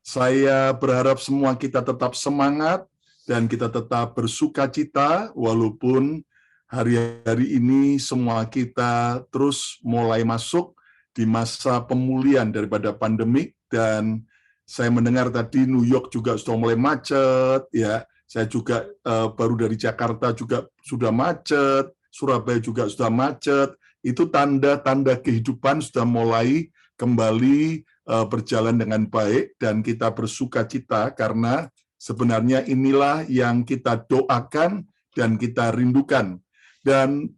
Saya berharap semua kita tetap semangat dan kita tetap bersukacita walaupun hari-hari ini semua kita terus mulai masuk di masa pemulihan daripada pandemik, dan saya mendengar tadi New York juga sudah mulai macet ya. Saya juga baru dari Jakarta juga sudah macet, Surabaya juga sudah macet. Itu tanda-tanda kehidupan sudah mulai kembali berjalan dengan baik, dan kita bersukacita karena sebenarnya inilah yang kita doakan dan kita rindukan. Dan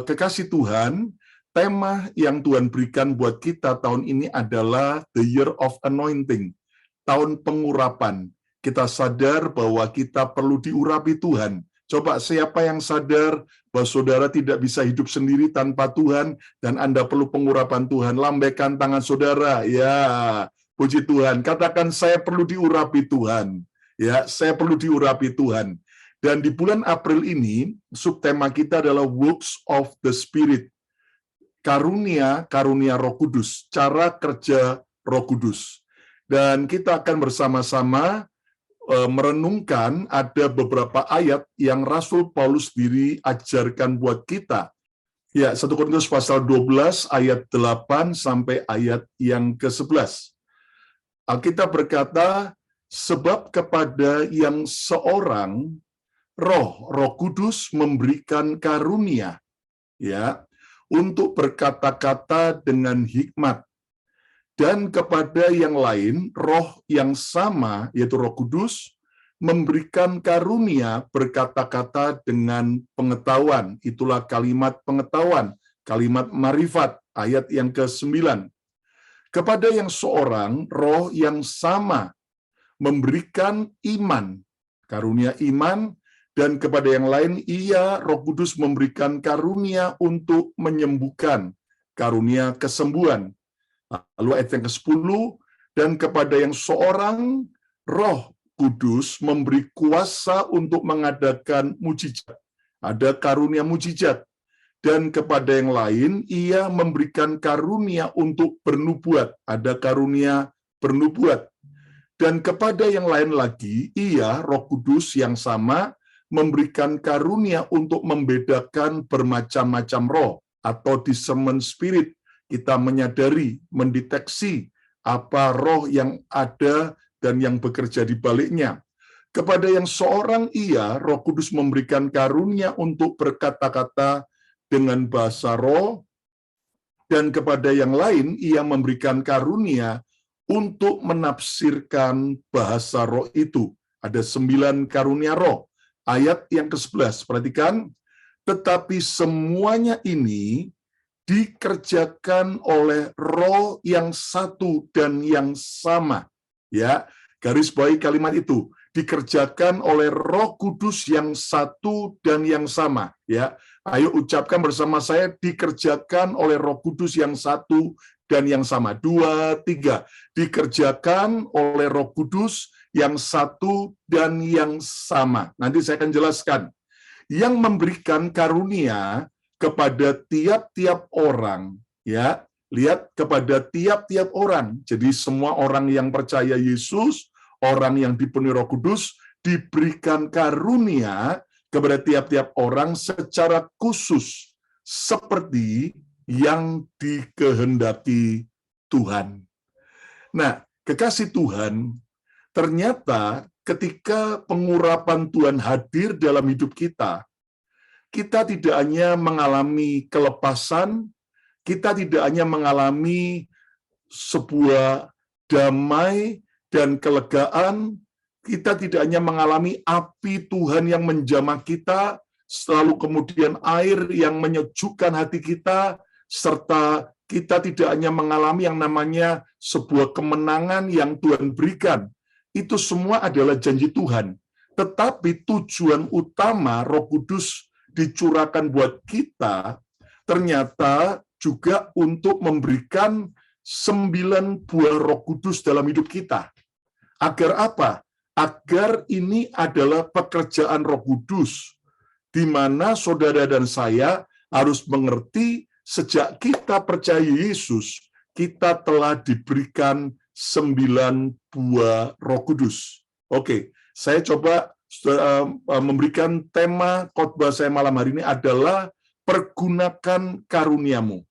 kekasih Tuhan, tema yang Tuhan berikan buat kita tahun ini adalah The Year of Anointing, tahun pengurapan. Kita sadar bahwa kita perlu diurapi Tuhan. Coba siapa yang sadar bahwa saudara tidak bisa hidup sendiri tanpa Tuhan dan Anda perlu pengurapan Tuhan? Lambaikan tangan saudara. Ya, puji Tuhan. Katakan, saya perlu diurapi Tuhan. Ya, saya perlu diurapi Tuhan. Dan di bulan April ini, subtema kita adalah Works of the Spirit. Karunia Roh Kudus, cara kerja Roh Kudus. Dan kita akan bersama-sama merenungkan ada beberapa ayat yang Rasul Paulus sendiri ajarkan buat kita. Ya, 1 Korintus pasal 12 ayat 8 sampai ayat yang ke-11. Alkitab berkata, sebab kepada yang seorang Roh Kudus memberikan karunia, ya, untuk berkata-kata dengan hikmat. Dan kepada yang lain, roh yang sama, yaitu Roh Kudus, memberikan karunia berkata-kata dengan pengetahuan. Itulah kalimat pengetahuan, kalimat marifat, ayat yang ke-9. Kepada yang seorang, roh yang sama memberikan iman, karunia iman, dan kepada yang lain, Roh Kudus memberikan karunia untuk menyembuhkan, karunia kesembuhan. Lalu ayat yang ke-10, dan kepada yang seorang, Roh Kudus memberi kuasa untuk mengadakan mujizat. Ada karunia mujizat. Dan kepada yang lain, Ia memberikan karunia untuk bernubuat. Ada karunia bernubuat. Dan kepada yang lain lagi, Roh Kudus yang sama, memberikan karunia untuk membedakan bermacam-macam roh, atau discernment spirit. Kita menyadari, mendeteksi apa roh yang ada dan yang bekerja di baliknya. Kepada yang seorang Roh Kudus memberikan karunia untuk berkata-kata dengan bahasa roh, dan kepada yang lain Ia memberikan karunia untuk menafsirkan bahasa roh itu. Ada 9 karunia roh. Ayat yang ke-11, perhatikan, tetapi semuanya ini dikerjakan oleh roh yang satu dan yang sama. Ya, garis bawahi kalimat itu, dikerjakan oleh Roh Kudus yang satu dan yang sama. Ya, ayo ucapkan bersama saya, dikerjakan oleh Roh Kudus yang satu dan yang sama. 2, 3, dikerjakan oleh Roh Kudus yang satu dan yang sama. Nanti saya akan jelaskan. Yang memberikan karunia kepada tiap-tiap orang, ya, lihat, kepada tiap-tiap orang. Jadi semua orang yang percaya Yesus, orang yang dipenuhi Roh Kudus, diberikan karunia kepada tiap-tiap orang secara khusus, seperti yang dikehendaki Tuhan. Nah, kekasih Tuhan, ternyata ketika pengurapan Tuhan hadir dalam hidup kita, kita tidak hanya mengalami kelepasan, kita tidak hanya mengalami sebuah damai dan kelegaan, kita tidak hanya mengalami api Tuhan yang menjamah kita, selalu kemudian air yang menyejukkan hati kita, serta kita tidak hanya mengalami yang namanya sebuah kemenangan yang Tuhan berikan. Itu semua adalah janji Tuhan. Tetapi tujuan utama Roh Kudus dicurahkan buat kita, ternyata juga untuk memberikan 9 buah Roh Kudus dalam hidup kita. Agar apa? Agar ini adalah pekerjaan Roh Kudus, di mana saudara dan saya harus mengerti sejak kita percaya Yesus, kita telah diberikan 9 buah Roh Kudus. Oke, saya coba memberikan tema khotbah saya malam hari ini adalah pergunakan karuniamu.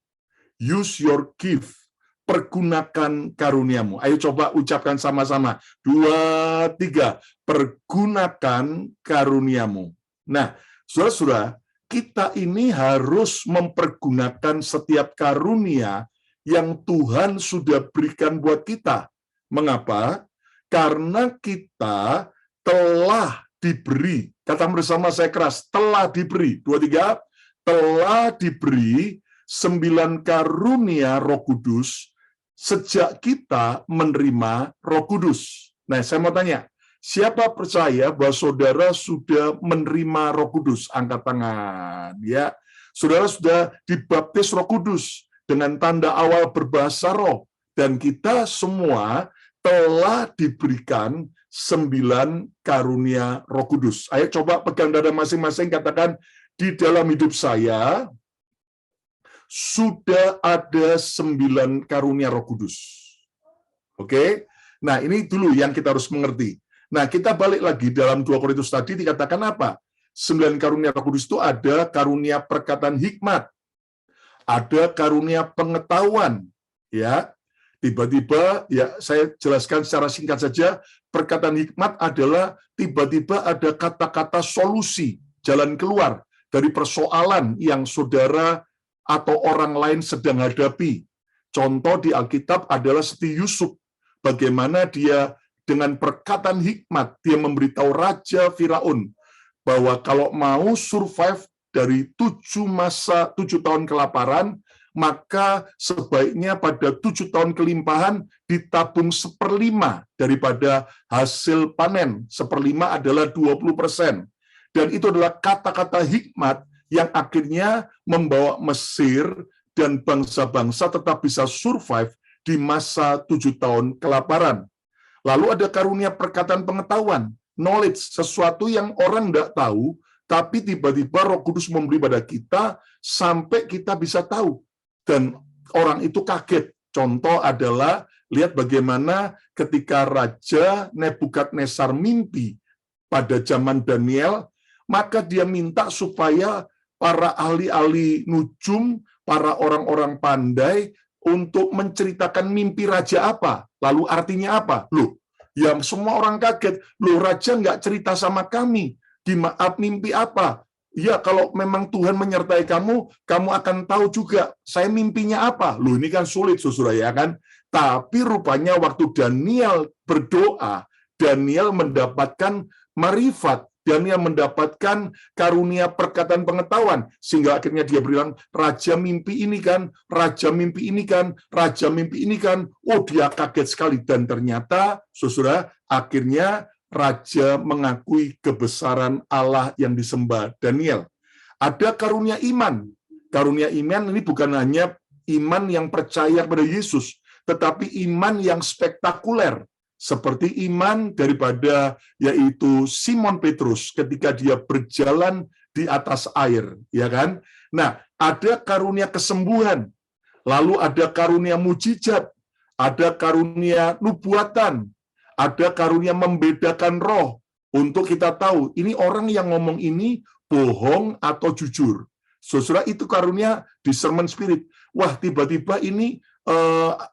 Use your gift. Pergunakan karuniamu. Ayo coba ucapkan sama-sama. 2, 3. Pergunakan karuniamu. Nah, saudara-saudara, kita ini harus mempergunakan setiap karunia yang Tuhan sudah berikan buat kita. Mengapa? Karena kita telah diberi. Kata bersama saya keras, telah diberi. 2, 3. Telah diberi 9 karunia Roh Kudus sejak kita menerima Roh Kudus. Nah, saya mau tanya, siapa percaya bahwa saudara sudah menerima Roh Kudus? Angkat tangan. Ya, saudara sudah dibaptis Roh Kudus dengan tanda awal berbahasa roh. Dan kita semua telah diberikan 9 karunia Roh Kudus. Ayo coba pegang dada masing-masing, katakan, di dalam hidup saya sudah ada 9 karunia Roh Kudus. Oke? Nah, ini dulu yang kita harus mengerti. Nah, kita balik lagi dalam 2 Korintus tadi dikatakan apa? 9 karunia Roh Kudus itu ada karunia perkataan hikmat, ada karunia pengetahuan, ya. Tiba-tiba, ya saya jelaskan secara singkat saja, perkataan hikmat adalah tiba-tiba ada kata-kata solusi, jalan keluar dari persoalan yang saudara atau orang lain sedang hadapi. Contoh di Alkitab adalah seperti Yusuf. Bagaimana dia dengan perkataan hikmat, dia memberitahu Raja Firaun bahwa kalau mau survive dari 7 tahun kelaparan, maka sebaiknya pada 7 tahun kelimpahan ditabung 1/5 daripada hasil panen. 1/5 adalah 20%. Dan itu adalah kata-kata hikmat yang akhirnya membawa Mesir dan bangsa-bangsa tetap bisa survive di masa 7 tahun kelaparan. Lalu ada karunia perkataan pengetahuan, knowledge, sesuatu yang orang tidak tahu, tapi tiba-tiba Roh Kudus memberi pada kita sampai kita bisa tahu. Dan orang itu kaget. Contoh adalah, lihat bagaimana ketika Raja Nebukadnezar mimpi pada zaman Daniel, maka dia minta supaya para ahli-ahli nujum, para orang-orang pandai untuk menceritakan mimpi raja apa, lalu artinya apa. Loh, ya semua orang kaget. Loh, raja nggak cerita sama kami. Gimana mimpi apa? Ya, kalau memang Tuhan menyertai kamu, kamu akan tahu juga saya mimpinya apa. Loh, ini kan sulit, saudara, ya kan? Tapi rupanya waktu Daniel berdoa, Daniel mendapatkan marifat, Daniel mendapatkan karunia perkataan pengetahuan, sehingga akhirnya dia bilang, raja mimpi ini kan, raja mimpi ini kan, raja mimpi ini kan. Oh, dia kaget sekali. Dan ternyata, saudara, akhirnya raja mengakui kebesaran Allah yang disembah Daniel. Ada karunia iman. Karunia iman ini bukan hanya iman yang percaya kepada Yesus, tetapi iman yang spektakuler. Seperti iman daripada yaitu Simon Petrus ketika dia berjalan di atas air, ya kan? Nah, ada karunia kesembuhan, lalu ada karunia mujizat, ada karunia nubuatan, ada karunia membedakan roh untuk kita tahu ini orang yang ngomong ini bohong atau jujur. Saudara, itu karunia discernment spirit. Wah, tiba-tiba ini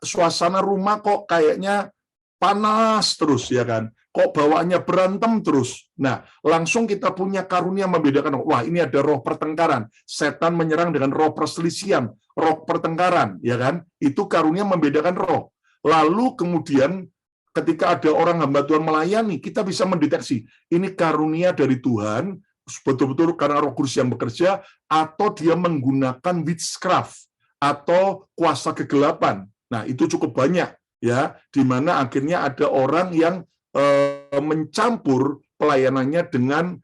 suasana rumah kok kayaknya panas terus, ya kan? Kok bawaannya berantem terus? Nah, langsung kita punya karunia membedakan. Wah, ini ada roh pertengkaran. Setan menyerang dengan roh perselisihan, roh pertengkaran, ya kan? Itu karunia membedakan roh. Lalu kemudian ketika ada orang hamba Tuhan melayani, kita bisa mendeteksi ini karunia dari Tuhan, betul-betul karena Roh Kudus yang bekerja, atau dia menggunakan witchcraft atau kuasa kegelapan. Nah, itu cukup banyak, ya, di mana akhirnya ada orang yang mencampur pelayanannya dengan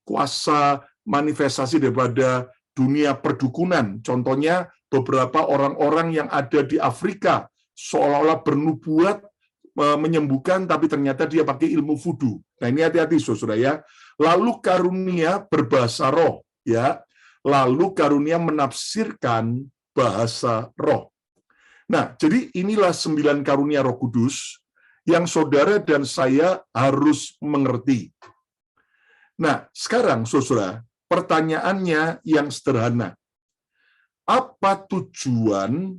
kuasa manifestasi daripada dunia perdukunan. Contohnya beberapa orang-orang yang ada di Afrika seolah-olah bernubuat menyembuhkan, tapi ternyata dia pakai ilmu vudu. Nah, ini hati-hati, saudara, ya. Lalu karunia berbahasa roh, ya. Lalu karunia menafsirkan bahasa roh. Nah, jadi inilah 9 karunia Roh Kudus yang saudara dan saya harus mengerti. Nah, sekarang saudara, pertanyaannya yang sederhana. Apa tujuan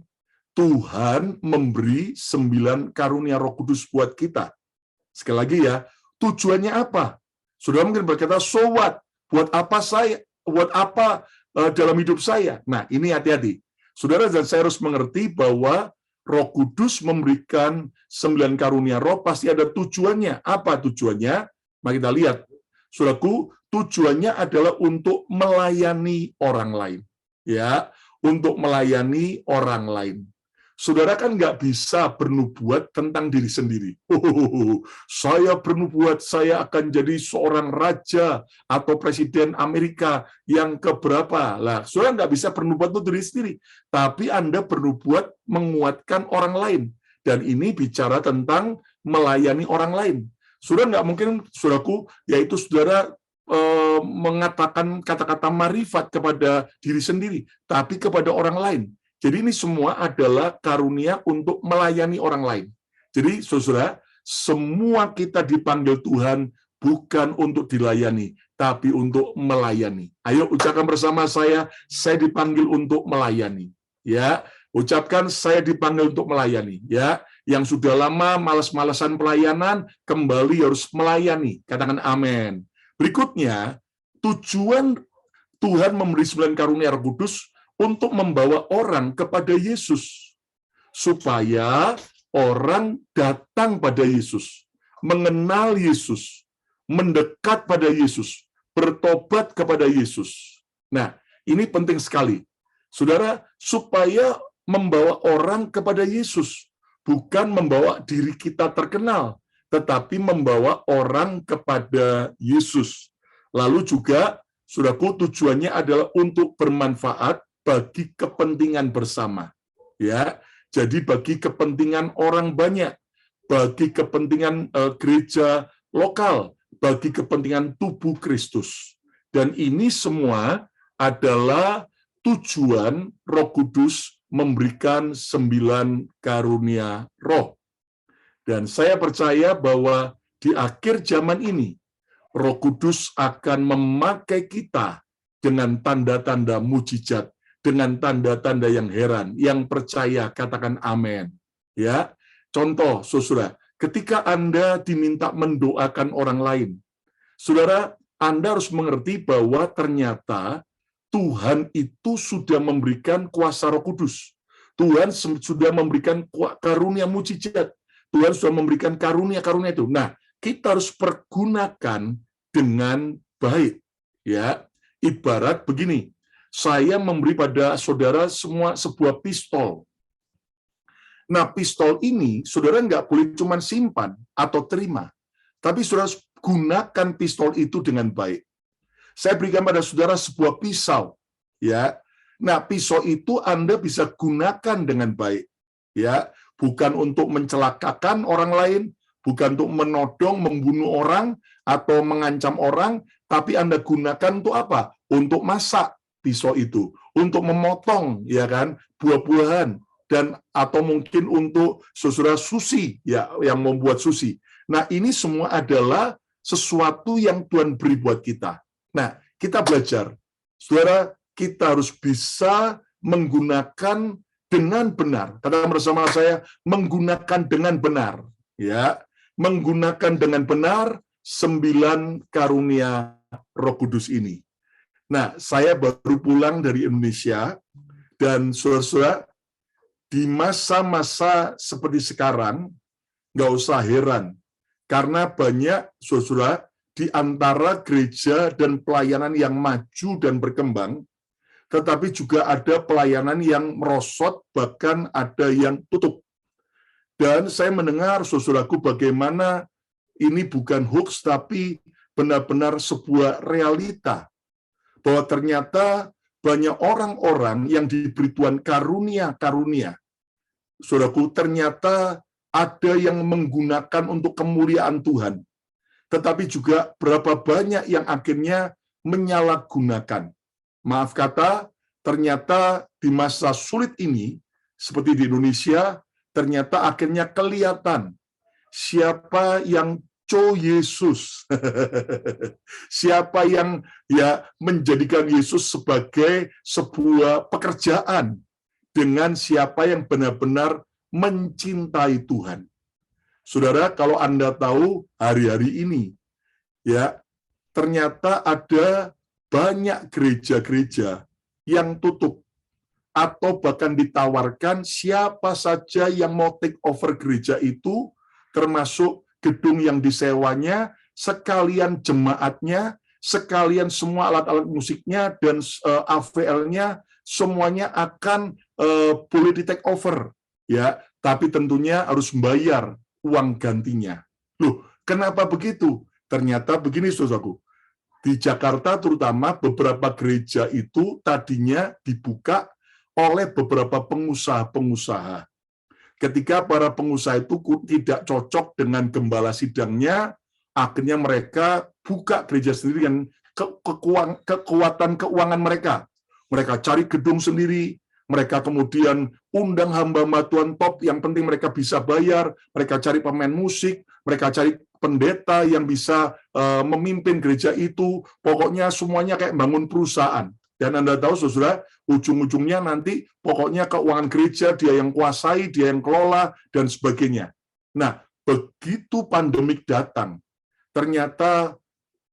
Tuhan memberi 9 karunia Roh Kudus buat kita? Sekali lagi ya, tujuannya apa? Saudara mungkin berkata, so what? Buat apa dalam hidup saya? Nah, ini hati-hati. Saudara dan saya harus mengerti bahwa Roh Kudus memberikan 9 karunia roh pasti ada tujuannya. Apa tujuannya? Mari kita lihat. Saudaraku, tujuannya adalah untuk melayani orang lain. Ya, untuk melayani orang lain. Saudara kan nggak bisa bernubuat tentang diri sendiri. Saya bernubuat, saya akan jadi seorang raja atau presiden Amerika yang keberapa. Lah, saudara nggak bisa bernubuat untuk diri sendiri. Tapi Anda bernubuat menguatkan orang lain. Dan ini bicara tentang melayani orang lain. Saudara nggak mungkin, saudaraku, yaitu saudara mengatakan kata-kata marifat kepada diri sendiri, tapi kepada orang lain. Jadi ini semua adalah karunia untuk melayani orang lain. Jadi saudara, semua kita dipanggil Tuhan bukan untuk dilayani, tapi untuk melayani. Ayo ucapkan bersama saya dipanggil untuk melayani. Ya, ucapkan saya dipanggil untuk melayani. Ya, yang sudah lama malas-malasan pelayanan, kembali harus melayani. Katakan amin. Berikutnya, tujuan Tuhan memberi 9 karunia Roh Kudus untuk membawa orang kepada Yesus, supaya orang datang pada Yesus, mengenal Yesus, mendekat pada Yesus, bertobat kepada Yesus. Nah, ini penting sekali. Saudara, supaya membawa orang kepada Yesus, bukan membawa diri kita terkenal, tetapi membawa orang kepada Yesus. Lalu juga, saudaraku, tujuannya adalah untuk bermanfaat bagi kepentingan bersama, ya. Jadi bagi kepentingan orang banyak, bagi kepentingan gereja lokal, bagi kepentingan tubuh Kristus. Dan ini semua adalah tujuan Roh Kudus memberikan 9 karunia roh. Dan saya percaya bahwa di akhir zaman ini, Roh Kudus akan memakai kita dengan tanda-tanda mujizat, dengan tanda-tanda yang heran, yang percaya katakan amin. Ya, contoh, saudara, ketika Anda diminta mendoakan orang lain, saudara, Anda harus mengerti bahwa ternyata Tuhan itu sudah memberikan kuasa Roh Kudus. Tuhan sudah memberikan karunia mujizat. Tuhan sudah memberikan karunia-karunia itu. Nah, kita harus pergunakan dengan baik. Ya, ibarat begini. Saya memberi pada saudara semua sebuah pistol. Nah, pistol ini saudara nggak boleh cuma simpan atau terima, tapi saudara gunakan pistol itu dengan baik. Saya berikan pada saudara sebuah pisau, ya. Nah, pisau itu Anda bisa gunakan dengan baik, ya. Bukan untuk mencelakakan orang lain, bukan untuk menodong, membunuh orang atau mengancam orang, tapi Anda gunakan untuk apa? Untuk masak. Pisau itu untuk memotong, ya kan, buah-buahan, dan atau mungkin untuk saudara sushi, ya, yang membuat sushi. Nah, ini semua adalah sesuatu yang Tuhan beri buat kita. Nah, kita belajar, saudara, kita harus bisa menggunakan dengan benar. Katakan bersama saya, menggunakan dengan benar, ya, menggunakan dengan benar 9 karunia Roh Kudus ini. Nah, saya baru pulang dari Indonesia, dan saudara-saudara, di masa-masa seperti sekarang, nggak usah heran, karena banyak saudara-saudara di antara gereja dan pelayanan yang maju dan berkembang, tetapi juga ada pelayanan yang merosot, bahkan ada yang tutup. Dan saya mendengar, saudaraku, bagaimana ini bukan hoax, tapi benar-benar sebuah realita, bahwa ternyata banyak orang-orang yang diberi Tuhan karunia-karunia. Saudaraku, ternyata ada yang menggunakan untuk kemuliaan Tuhan. Tetapi juga berapa banyak yang akhirnya menyalahgunakan. Maaf kata, ternyata di masa sulit ini, seperti di Indonesia, ternyata akhirnya kelihatan siapa yang Yesus. Siapa yang menjadikan Yesus sebagai sebuah pekerjaan dengan siapa yang benar-benar mencintai Tuhan. Saudara, kalau Anda tahu hari-hari ini ternyata ada banyak gereja-gereja yang tutup atau bahkan ditawarkan siapa saja yang mau take over gereja itu, termasuk gedung yang disewanya, sekalian jemaatnya, sekalian semua alat-alat musiknya dan AVL-nya, semuanya akan boleh di take over, tapi tentunya harus membayar uang gantinya. Loh, kenapa begitu? Ternyata begini, saudaraku. Di Jakarta terutama beberapa gereja itu tadinya dibuka oleh beberapa pengusaha-pengusaha. Ketika para pengusaha itu tidak cocok dengan gembala sidangnya, akhirnya mereka buka gereja sendiri dengan kekuatan keuangan mereka. Mereka cari gedung sendiri, mereka kemudian undang hamba Tuhan top, yang penting mereka bisa bayar, mereka cari pemain musik, mereka cari pendeta yang bisa memimpin gereja itu, pokoknya semuanya kayak bangun perusahaan. Dan Anda tahu, saudara, ujung-ujungnya nanti pokoknya keuangan gereja dia yang kuasai, dia yang kelola, dan sebagainya. Nah, begitu pandemik datang, ternyata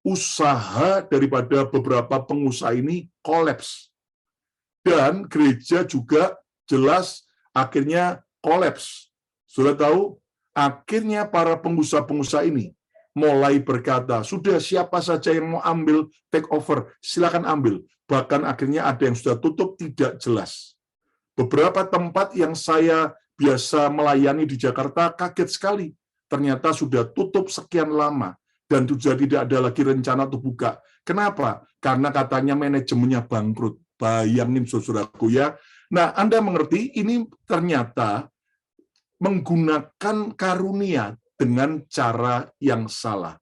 usaha daripada beberapa pengusaha ini kolaps. Dan gereja juga jelas akhirnya kolaps. Sudah tahu, akhirnya para pengusaha-pengusaha ini mulai berkata, sudah siapa saja yang mau ambil take over, silakan ambil. Bahkan akhirnya ada yang sudah tutup tidak jelas. Beberapa tempat yang saya biasa melayani di Jakarta kaget sekali. Ternyata sudah tutup sekian lama dan sudah tidak ada lagi rencana untuk buka. Kenapa? Karena katanya manajemennya bangkrut. Bayangin, saudaraku ya. Nah, Anda mengerti ini ternyata menggunakan karunia dengan cara yang salah.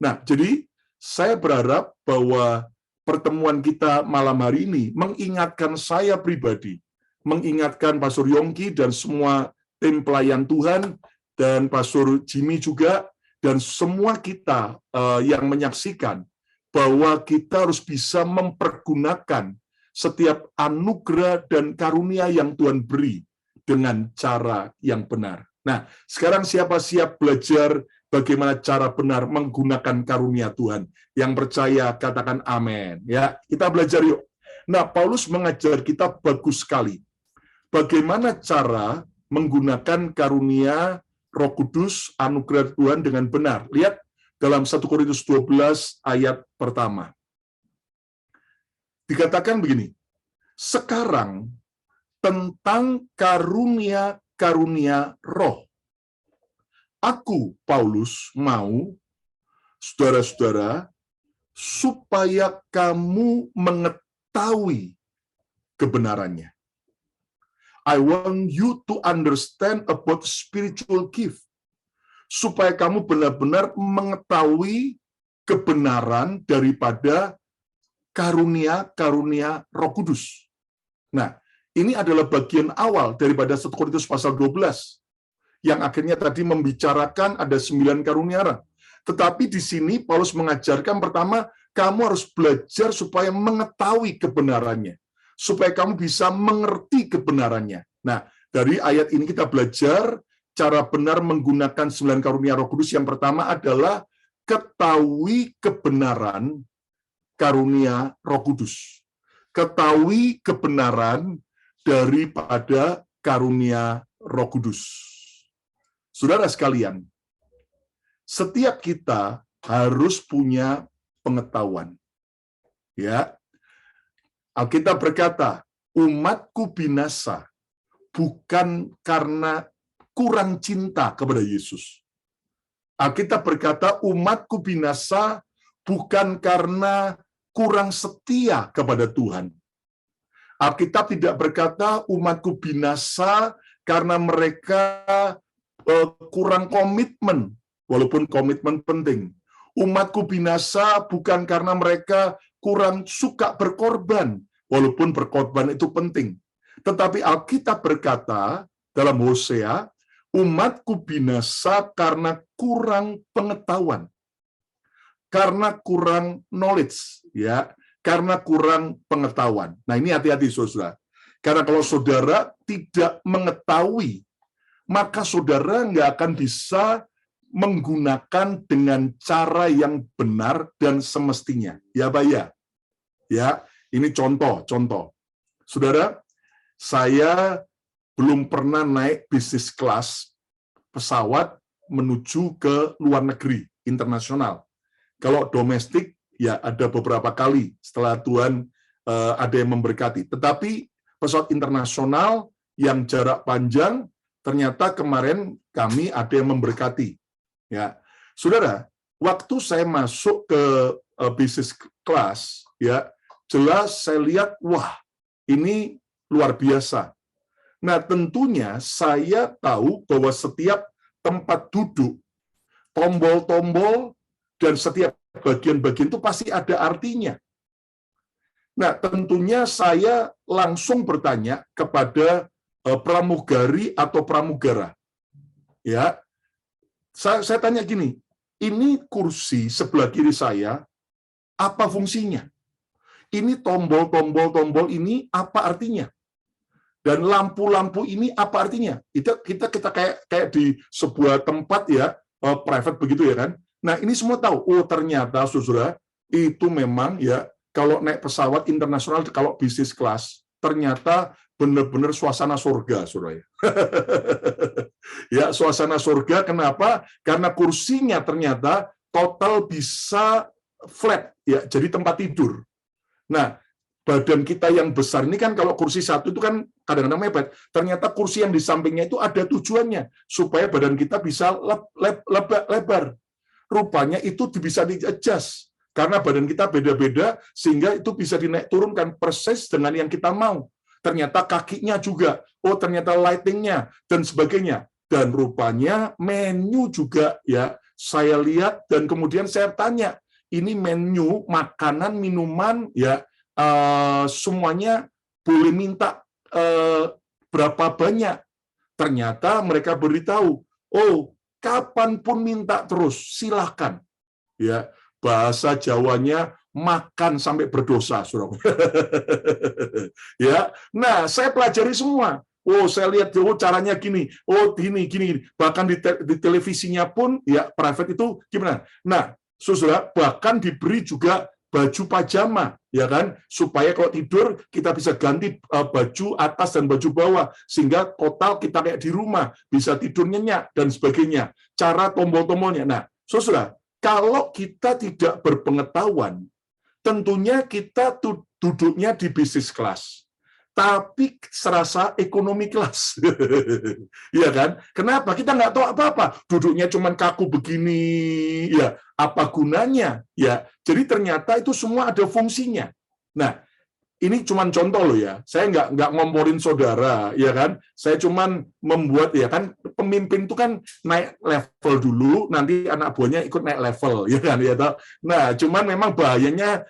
Nah, jadi saya berharap bahwa pertemuan kita malam hari ini mengingatkan saya pribadi, mengingatkan Pastor Yongki dan semua tim pelayan Tuhan, dan Pastor Jimmy juga, dan semua kita yang menyaksikan, bahwa kita harus bisa mempergunakan setiap anugerah dan karunia yang Tuhan beri dengan cara yang benar. Nah, sekarang siapa siap belajar bagaimana cara benar menggunakan karunia Tuhan? Yang percaya katakan amin. Ya, kita belajar yuk. Nah, Paulus mengajar kita bagus sekali. Bagaimana cara menggunakan karunia Roh Kudus, anugerah Tuhan dengan benar. Lihat dalam 1 Korintus 12 ayat pertama. Dikatakan begini, sekarang tentang karunia-karunia roh. Aku, Paulus, mau, saudara-saudara, supaya kamu mengetahui kebenarannya. I want you to understand about spiritual gift. Supaya kamu benar-benar mengetahui kebenaran daripada karunia-karunia Roh Kudus. Nah, ini adalah bagian awal daripada 1 Korintus pasal 12 yang akhirnya tadi membicarakan ada 9 karunia. Tetapi di sini Paulus mengajarkan pertama, kamu harus belajar supaya mengetahui kebenarannya, supaya kamu bisa mengerti kebenarannya. Nah, dari ayat ini kita belajar cara benar menggunakan 9 karunia Roh Kudus. Yang pertama adalah ketahui kebenaran karunia Roh Kudus. Ketahui kebenaran daripada karunia Roh Kudus. Saudara sekalian, setiap kita harus punya pengetahuan. Ya. Alkitab berkata, umatku binasa bukan karena kurang cinta kepada Yesus. Alkitab berkata, umatku binasa bukan karena kurang setia kepada Tuhan. Alkitab tidak berkata umatku binasa karena mereka kurang komitmen, walaupun komitmen penting. Umatku binasa bukan karena mereka kurang suka berkorban, walaupun berkorban itu penting. Tetapi Alkitab berkata dalam Hosea, umatku binasa karena kurang pengetahuan, karena kurang knowledge, ya, karena kurang pengetahuan. Nah, ini hati-hati, saudara. Karena kalau saudara tidak mengetahui, maka saudara nggak akan bisa menggunakan dengan cara yang benar dan semestinya. Ya, Pak, ya. Ya, ini contoh. Saudara, saya belum pernah naik bisnis kelas pesawat menuju ke luar negeri, internasional. Kalau domestik, ya ada beberapa kali setelah Tuhan ada yang memberkati. Tetapi pesawat internasional yang jarak panjang, ternyata kemarin kami ada yang memberkati. Ya, saudara, waktu saya masuk ke bisnis kelas, ya jelas saya lihat, wah, ini luar biasa. Nah, tentunya saya tahu bahwa setiap tempat duduk, tombol-tombol, dan setiap bagian-bagian itu pasti ada artinya. Nah, tentunya saya langsung bertanya kepada pramugari atau pramugara. Ya, saya tanya gini, ini kursi sebelah kiri saya, apa fungsinya? Ini tombol ini apa artinya? Dan lampu-lampu ini apa artinya? Kita kayak di sebuah tempat ya, private begitu ya kan. Nah, ini semua tahu. Oh, ternyata saudara, itu memang ya kalau naik pesawat internasional, kalau bisnis kelas, ternyata benar-benar suasana surga, saudara. Ya, suasana surga. Kenapa? Karena kursinya ternyata total bisa flat, ya, jadi tempat tidur. Nah, badan kita yang besar ini kan kalau kursi satu itu kan kadang-kadang mepet. Ternyata kursi yang di sampingnya itu ada tujuannya supaya badan kita bisa lebar. Rupanya itu bisa di-adjust karena badan kita beda-beda sehingga itu bisa dinaik turunkan persis dengan yang kita mau. Ternyata kakinya juga, oh ternyata lightingnya dan sebagainya. Dan rupanya menu juga ya saya lihat dan kemudian saya tanya, ini menu makanan, minuman ya semuanya boleh minta berapa banyak. Ternyata mereka beritahu, oh kapanpun minta terus, silahkan. Ya, bahasa Jawanya makan sampai berdosa, saudara. Ya, nah saya pelajari semua. Oh, saya lihat, oh caranya gini, oh gini. Bahkan di televisinya pun, ya private itu gimana? Nah, saudara, bahkan diberi juga baju pajama, ya kan, supaya kalau tidur kita bisa ganti baju atas dan baju bawah sehingga total kita kayak di rumah bisa tidur nyenyak dan sebagainya. Cara tombol-tombolnya. Nah, saudara, kalau kita tidak berpengetahuan, tentunya kita duduknya di bisnis kelas, tapi serasa ekonomi kelas. Iya kan? Kenapa? Kita nggak tahu apa-apa. Duduknya cuma kaku begini, ya apa gunanya? Ya, jadi ternyata itu semua ada fungsinya. Nah, ini cuma contoh loh ya. Saya nggak ngomporin saudara, ya kan? Saya cuma membuat ya kan pemimpin itu kan naik level dulu, nanti anak buahnya ikut naik level, ya kan? Ya toh? Nah, cuman memang bahayanya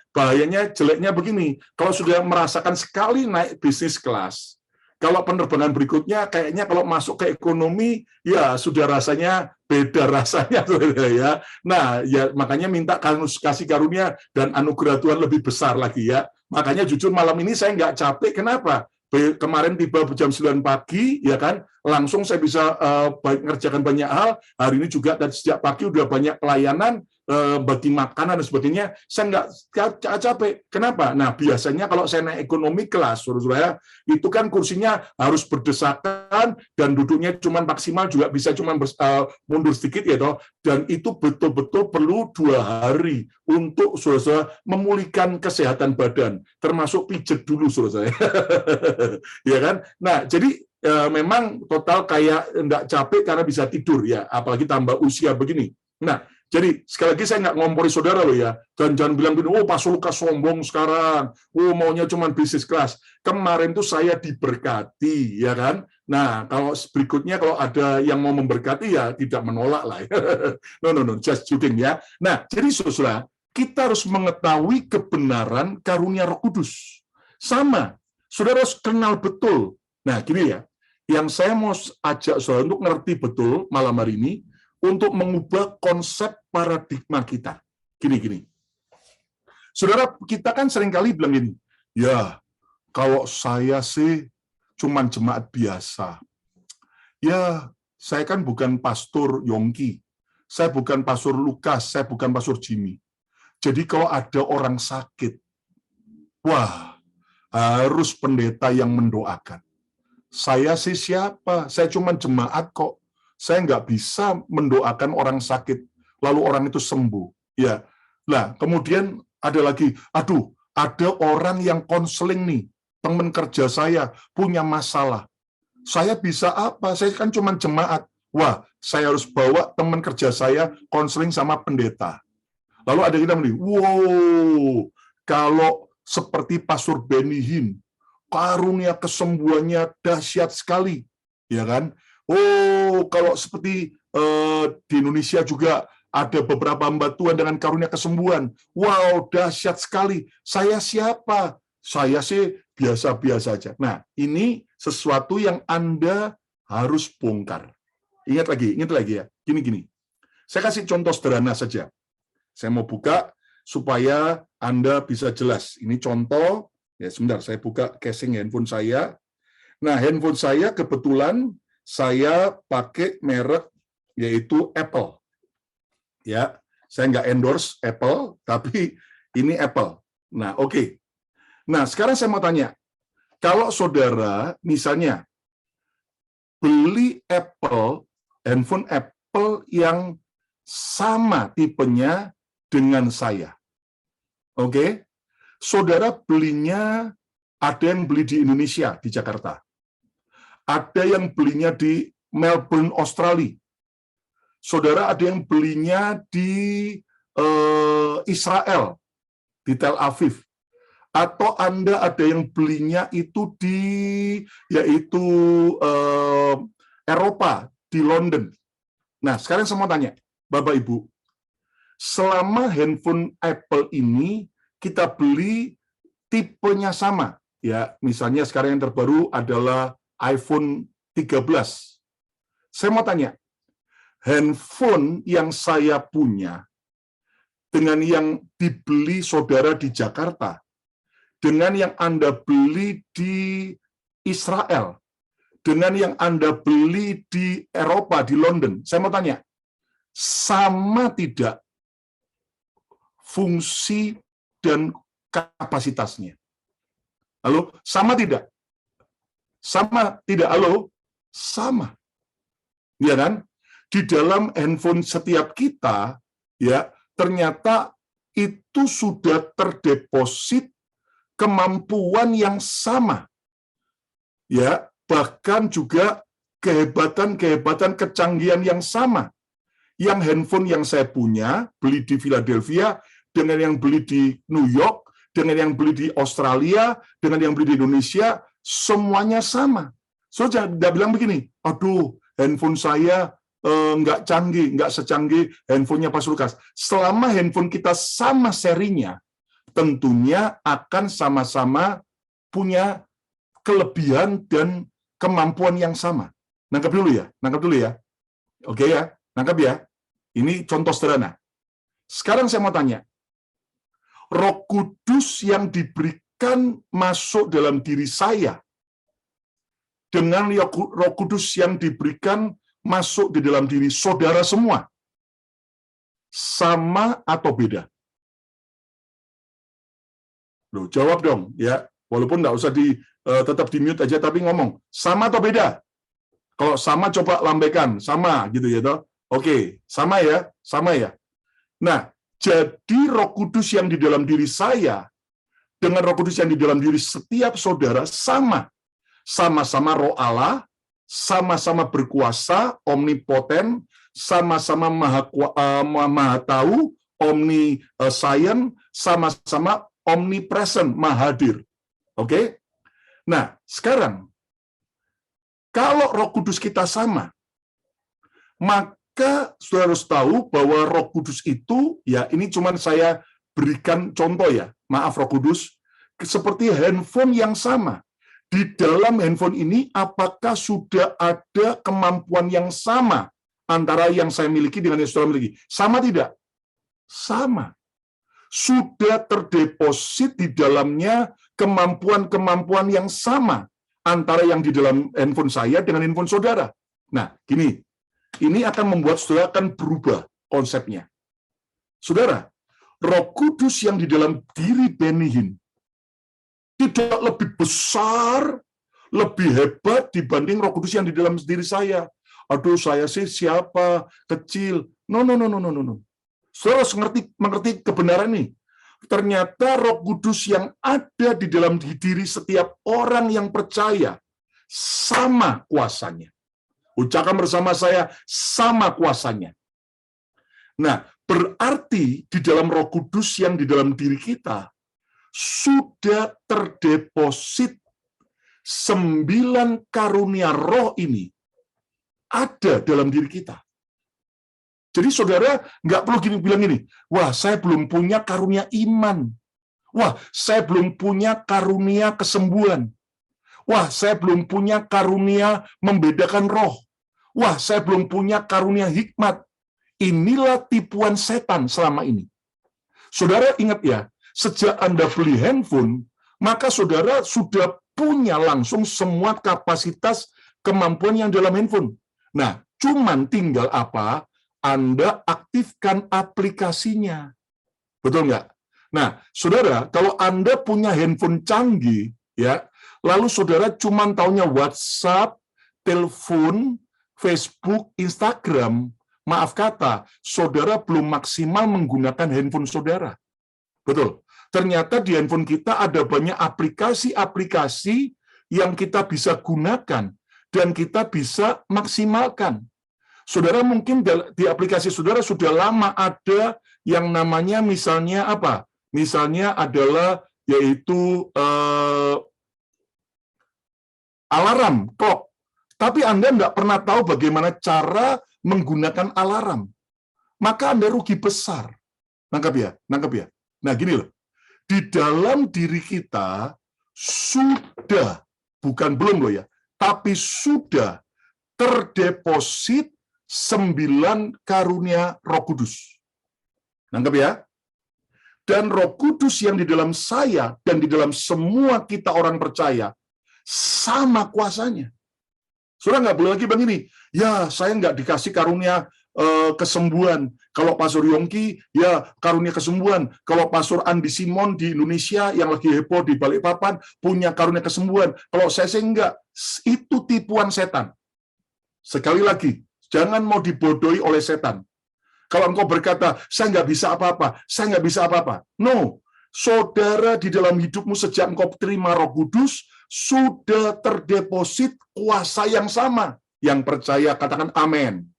jeleknya begini. Kalau sudah merasakan sekali naik bisnis kelas, kalau penerbangan berikutnya kayaknya kalau masuk ke ekonomi ya sudah rasanya beda rasanya ya. Nah, ya makanya minta kasih karunia dan anugerah Tuhan lebih besar lagi ya. Makanya jujur malam ini saya nggak capek. Kenapa? Kemarin tiba jam 9 pagi, ya kan, langsung saya bisa ngerjakan banyak hal. Hari ini juga dari sejak pagi udah banyak pelayanan, bagi makanan dan sebagainya. Saya nggak capek. Kenapa? Nah, biasanya kalau saya naik ekonomi kelas, saudara, itu kan kursinya harus berdesakan dan duduknya cuma maksimal juga bisa cuma mundur sedikit ya toh. Dan itu betul-betul perlu 2 hari untuk saudara memulihkan kesehatan badan, termasuk pijet dulu saudara. Ya kan? Nah, jadi memang total kayak nggak capek karena bisa tidur ya, apalagi tambah usia begini. Nah, jadi sekali lagi saya nggak ngompori saudara loh ya, dan jangan bilang gini, oh Pastor Lukas sombong sekarang, oh maunya cuma bisnis kelas. Kemarin tuh saya diberkati, ya kan? Nah, kalau berikutnya kalau ada yang mau memberkati ya tidak menolak lah. No, just joking ya. Nah, jadi saudara, kita harus mengetahui kebenaran karunia Roh Kudus. Sama, saudara harus kenal betul Nah, gini ya, yang saya mau ajak saudara untuk ngerti betul malam hari ini, untuk mengubah konsep paradigma kita. Gini. Saudara, kita kan seringkali bilang gini, ya, kalau saya sih cuman jemaat biasa. Ya, saya kan bukan pastor Yongki, saya bukan pastor Lukas, saya bukan pastor Jimmy. Jadi kalau ada orang sakit, wah, harus pendeta yang mendoakan. Saya sih siapa? Saya cuma jemaat kok. Saya nggak bisa mendoakan orang sakit, lalu orang itu sembuh. Ya, nah kemudian ada lagi, aduh, ada orang yang konseling nih, teman kerja saya punya masalah. Saya bisa apa? Saya kan cuma jemaat. Wah, saya harus bawa teman kerja saya konseling sama pendeta. Lalu ada kita bilang, wow, kalau seperti Pastor Benny Hinn, karunia kesembuhannya dahsyat sekali, ya kan? Oh, kalau seperti di Indonesia juga ada beberapa hamba Tuhan dengan karunia kesembuhan. Wow, dahsyat sekali. Saya siapa? Saya sih biasa-biasa aja. Nah, ini sesuatu yang Anda harus bongkar. Ingat lagi ya. Gini. Saya kasih contoh sederhana saja. Saya mau buka supaya Anda bisa jelas. Ini contoh, ya sebentar saya buka casing handphone saya. Nah, handphone saya kebetulan saya pakai merek yaitu Apple. Ya, saya nggak endorse Apple, tapi ini Apple. Nah, oke. Nah, sekarang saya mau tanya, kalau saudara misalnya beli handphone Apple yang sama tipenya dengan saya. Oke. Saudara belinya, ada yang beli di Indonesia, di Jakarta. Ada yang belinya di Melbourne, Australia. Saudara ada yang belinya di Israel, di Tel Aviv. Atau Anda ada yang belinya itu yaitu Eropa, di London. Nah, sekarang saya mau tanya, Bapak Ibu, selama handphone Apple ini kita beli tipenya sama, ya misalnya sekarang yang terbaru adalah iPhone 13. Saya mau tanya, handphone yang saya punya dengan yang dibeli saudara di Jakarta, dengan yang Anda beli di Israel, dengan yang Anda beli di Eropa, di London, saya mau tanya, sama tidak fungsi dan kapasitasnya? Halo, sama tidak? Sama tidak? Halo, sama. Ya kan? Di dalam handphone setiap kita, ya ternyata itu sudah terdeposit kemampuan yang sama. Ya, bahkan juga kehebatan kecanggihan yang sama. Yang handphone yang saya punya, beli di Philadelphia, dengan yang beli di New York, dengan yang beli di Australia, dengan yang beli di Indonesia, semuanya sama. So, jangan bilang begini, aduh, handphone saya nggak canggih, nggak secanggih handphonenya Pak Lukas. Selama handphone kita sama serinya, tentunya akan sama-sama punya kelebihan dan kemampuan yang sama. Nangkap dulu ya. Oke ya, nangkap ya. Ini contoh sederhana. Sekarang saya mau tanya, Roh Kudus yang diberikan masuk dalam diri saya dengan Roh Kudus yang diberikan masuk di dalam diri saudara semua, sama atau beda? Loh, jawab dong, ya. Walaupun nggak usah tetap di mute aja, tapi ngomong, sama atau beda? Kalau sama, coba lambaikan, sama gitu ya, toh. Oke, sama ya. Nah, jadi Roh Kudus yang di dalam diri saya dengan Roh Kudus yang di dalam diri setiap saudara sama-sama Roh Allah, sama-sama berkuasa, omnipoten, sama-sama maha tahu, omniscient, sama-sama omnipresent, maha hadir. Oke? Nah, sekarang kalau Roh Kudus kita sama, maka saudara harus tahu bahwa Roh Kudus itu, ya ini cuman saya berikan contoh ya, maaf Roh Kudus, seperti handphone yang sama. Di dalam handphone ini, apakah sudah ada kemampuan yang sama antara yang saya miliki dengan yang saudara miliki? Sama tidak? Sama. Sudah terdeposit di dalamnya kemampuan-kemampuan yang sama antara yang di dalam handphone saya dengan handphone saudara. Nah, gini, ini akan membuat saudara akan berubah konsepnya. Saudara, Roh Kudus yang di dalam diri Benny Hinn tidak lebih besar, lebih hebat dibanding Roh Kudus yang di dalam diri saya. Aduh, saya sih siapa? Kecil. No. Saudara harus mengerti kebenaran ini. Ternyata Roh Kudus yang ada di dalam diri setiap orang yang percaya sama kuasanya. Ucapkan bersama saya, sama kuasanya. Nah, berarti di dalam Roh Kudus yang di dalam diri kita sudah terdeposit 9 karunia roh ini ada dalam diri kita. Jadi saudara nggak perlu bilang gini, wah saya belum punya karunia iman, wah saya belum punya karunia kesembuhan, wah saya belum punya karunia membedakan roh, wah saya belum punya karunia hikmat. Inilah tipuan setan selama ini. Saudara ingat ya, sejak Anda beli handphone, maka saudara sudah punya langsung semua kapasitas kemampuan yang dalam handphone. Nah, cuman tinggal apa? Anda aktifkan aplikasinya. Betul nggak? Nah, saudara, kalau Anda punya handphone canggih, ya, lalu saudara cuman taunya WhatsApp, telepon, Facebook, Instagram, maaf kata, saudara belum maksimal menggunakan handphone saudara. Betul. Ternyata di handphone kita ada banyak aplikasi-aplikasi yang kita bisa gunakan dan kita bisa maksimalkan. Saudara mungkin di aplikasi saudara sudah lama ada yang namanya misalnya apa? Misalnya adalah yaitu alarm, clock. Tapi Anda tidak pernah tahu bagaimana cara menggunakan alarm. Maka Anda rugi besar. Nangkap ya? Nah gini loh. Di dalam diri kita sudah, bukan belum loh ya, tapi sudah terdeposit 9 karunia Roh Kudus. Nangkep ya? Dan Roh Kudus yang di dalam saya dan di dalam semua kita orang percaya sama kuasanya. Saudara nggak boleh lagi begini, ya saya nggak dikasih karunia kesembuhan. Kalau Pastor Yongki, ya karunia kesembuhan. Kalau Pastor Andi Simon di Indonesia yang lagi heboh di Balikpapan punya karunia kesembuhan. Kalau saya sih enggak. Itu tipuan setan. Sekali lagi, jangan mau dibodohi oleh setan. Kalau engkau berkata, saya nggak bisa apa-apa. No, saudara di dalam hidupmu sejak engkau terima Roh Kudus, sudah terdeposit kuasa yang sama. Yang percaya, katakan amin.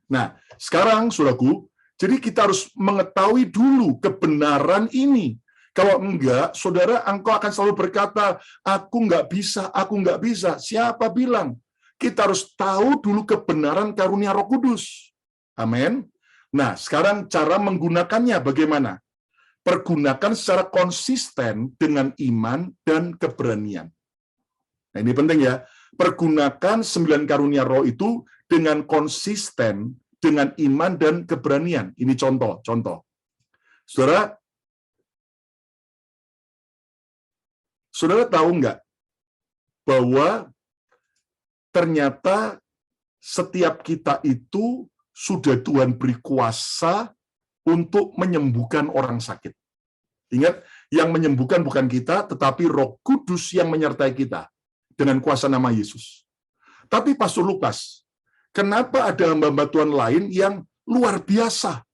Nah, sekarang, saudaraku, jadi kita harus mengetahui dulu kebenaran ini. Kalau enggak, saudara, engkau akan selalu berkata, aku nggak bisa. Siapa bilang? Kita harus tahu dulu kebenaran karunia Roh Kudus. Amin. Nah, sekarang cara menggunakannya bagaimana? Pergunakan secara konsisten dengan iman dan keberanian. Nah, ini penting ya. Pergunakan 9 karunia roh itu dengan konsisten, dengan iman dan keberanian. Ini contoh. Saudara tahu nggak bahwa ternyata setiap kita itu sudah Tuhan beri kuasa untuk menyembuhkan orang sakit. Ingat, yang menyembuhkan bukan kita, tetapi Roh Kudus yang menyertai kita dengan kuasa nama Yesus. Tapi Pastor Lukas, kenapa ada hamba-hamba Tuhan lain yang luar biasa?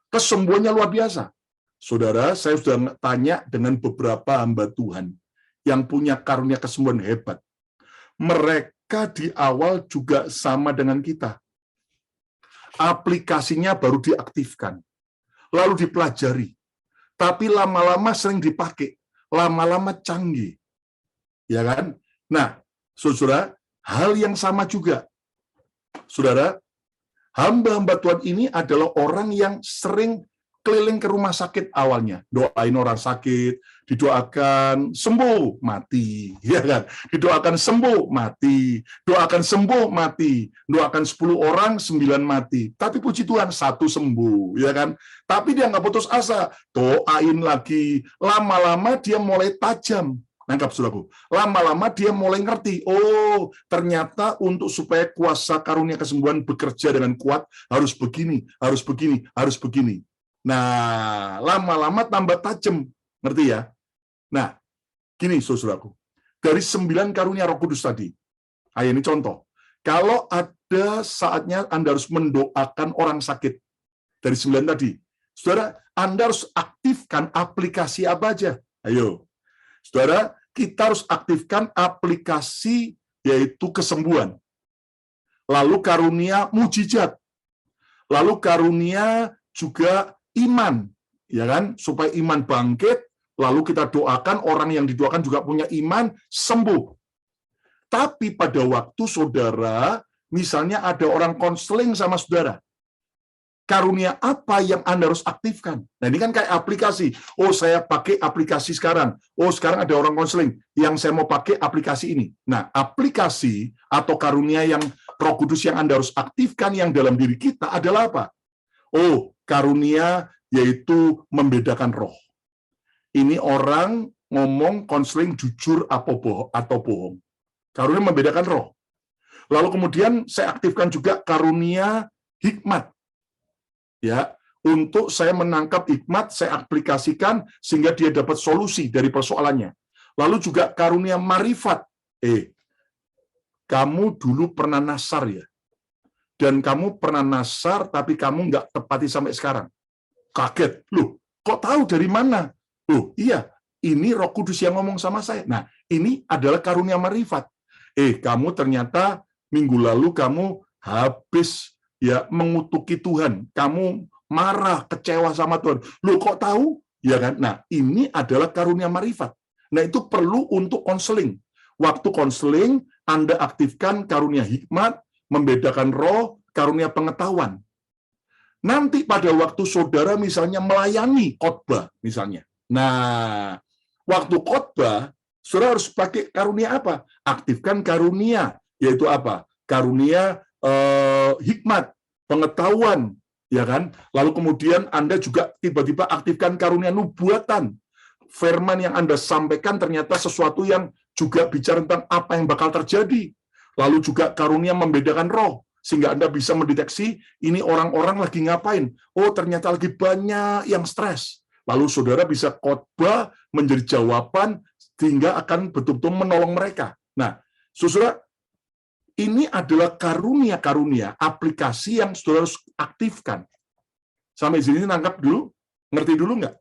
Kesembuhannya luar biasa. Saudara, saya sudah tanya dengan beberapa hamba Tuhan yang punya karunia kesembuhan hebat. Mereka di awal juga sama dengan kita. Aplikasinya baru diaktifkan, lalu dipelajari. Tapi lama-lama sering dipakai, lama-lama canggih. Ya kan? Nah, saudara, hal yang sama juga. Saudara, hamba-hamba Tuhan ini adalah orang yang sering keliling ke rumah sakit awalnya, doain orang sakit, didoakan sembuh, mati, ya kan? Didoakan sembuh, mati, doakan sembuh, mati, doakan 10 orang, 9 mati. Tapi puji Tuhan, 1 sembuh, ya kan? Tapi dia nggak putus asa, doain lagi, lama-lama dia mulai tajam. Nangkap saudaraku, lama-lama dia mulai ngerti, oh ternyata untuk supaya kuasa karunia kesembuhan bekerja dengan kuat, harus begini, harus begini, harus begini. Nah, lama-lama tambah tajam, ngerti ya? Nah, gini saudaraku, dari 9 karunia Roh Kudus tadi, ini contoh, kalau ada saatnya Anda harus mendoakan orang sakit, dari 9 tadi, saudara, Anda harus aktifkan aplikasi apa aja? Ayo, saudara, kita harus aktifkan aplikasi yaitu kesembuhan, lalu karunia mujizat, lalu karunia juga iman, ya kan? Supaya iman bangkit, lalu kita doakan orang yang didoakan juga punya iman, sembuh. Tapi pada waktu saudara, misalnya ada orang konseling sama saudara, karunia apa yang Anda harus aktifkan? Nah, ini kan kayak aplikasi. Oh, saya pakai aplikasi sekarang. Oh, sekarang ada orang konseling yang saya mau pakai aplikasi ini. Nah, aplikasi atau karunia yang Roh Kudus yang Anda harus aktifkan yang dalam diri kita adalah apa? Oh, karunia yaitu membedakan roh. Ini orang ngomong konseling jujur atau bohong. Karunia membedakan roh. Lalu kemudian saya aktifkan juga karunia hikmat. Ya, untuk saya menangkap hikmat, saya aplikasikan sehingga dia dapat solusi dari persoalannya. Lalu juga karunia marifat. Kamu dulu pernah nasar ya? Dan kamu pernah nasar, tapi kamu nggak tepati sampai sekarang. Kaget, loh, kok tahu dari mana? Loh, iya, ini Roh Kudus yang ngomong sama saya. Nah, ini adalah karunia marifat. Kamu ternyata minggu lalu kamu habis ya mengutuki Tuhan. Kamu marah, kecewa sama Tuhan. Loh, kok tahu? Ya kan? Nah, ini adalah karunia marifat. Nah, itu perlu untuk konseling. Waktu konseling, Anda aktifkan karunia hikmat, membedakan roh, karunia pengetahuan. Nanti pada waktu saudara misalnya melayani khotbah misalnya. Nah, waktu khotbah, saudara harus pakai karunia apa? Aktifkan karunia, yaitu apa? Karunia hikmat, pengetahuan, ya kan? Lalu kemudian Anda juga tiba-tiba aktifkan karunia nubuatan. Firman yang Anda sampaikan ternyata sesuatu yang juga bicara tentang apa yang bakal terjadi. Lalu juga karunia membedakan roh, sehingga Anda bisa mendeteksi ini orang-orang lagi ngapain. Oh, ternyata lagi banyak yang stres. Lalu saudara bisa khotbah menjadi jawaban, sehingga akan betul-betul menolong mereka. Nah, saudara, ini adalah karunia-karunia aplikasi yang saudara harus aktifkan. Sampai sini nangkap dulu? Ngerti dulu nggak?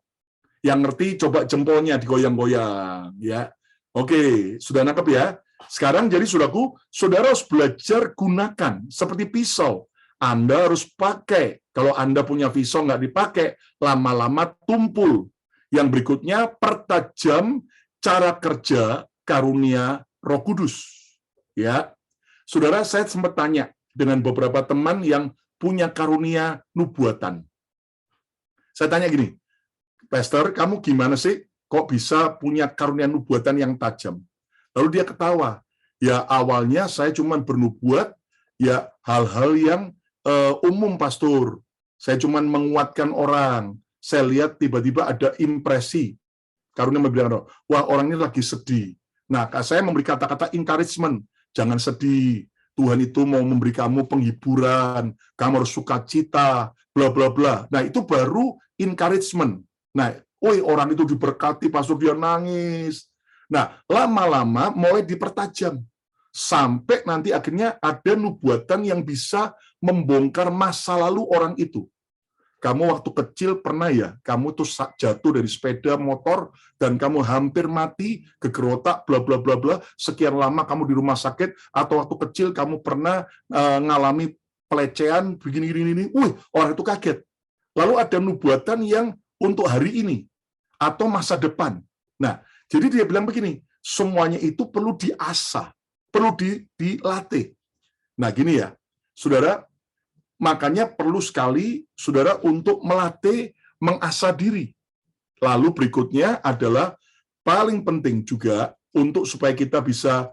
Yang ngerti coba jempolnya digoyang-goyang. Ya, oke, sudah nangkep ya? Sekarang jadi saudaraku, saudara harus belajar gunakan seperti pisau. Anda harus pakai. Kalau Anda punya pisau nggak dipakai, lama-lama tumpul. Yang berikutnya, pertajam cara kerja karunia Roh Kudus. Ya, saudara, saya sempat tanya dengan beberapa teman yang punya karunia nubuatan. Saya tanya gini, Pastor, kamu gimana sih kok bisa punya karunia nubuatan yang tajam? Lalu dia ketawa. Ya awalnya saya cuma bernubuat ya hal-hal yang umum, Pastor. Saya cuma menguatkan orang. Saya lihat tiba-tiba ada impresi. Karunia membilang, wah orang ini lagi sedih. Nah, saya memberi kata-kata encouragement. Jangan sedih. Tuhan itu mau memberi kamu penghiburan. Kamu harus sukacita, bla bla bla. Nah, itu baru encouragement. Nah, orang itu diberkati, Pastor, dia nangis. Nah, lama-lama mulai dipertajam. Sampai nanti akhirnya ada nubuatan yang bisa membongkar masa lalu orang itu. Kamu waktu kecil pernah ya, kamu tuh jatuh dari sepeda motor dan kamu hampir mati, gegerotak, bla bla bla bla, sekian lama kamu di rumah sakit, atau waktu kecil kamu pernah ngalami pelecehan begini-gini, orang itu kaget. Lalu ada nubuatan yang untuk hari ini atau masa depan. Nah, jadi dia bilang begini, semuanya itu perlu diasah, perlu dilatih. Nah, gini ya, saudara, makanya perlu sekali, saudara, untuk melatih mengasah diri. Lalu berikutnya adalah paling penting juga untuk supaya kita bisa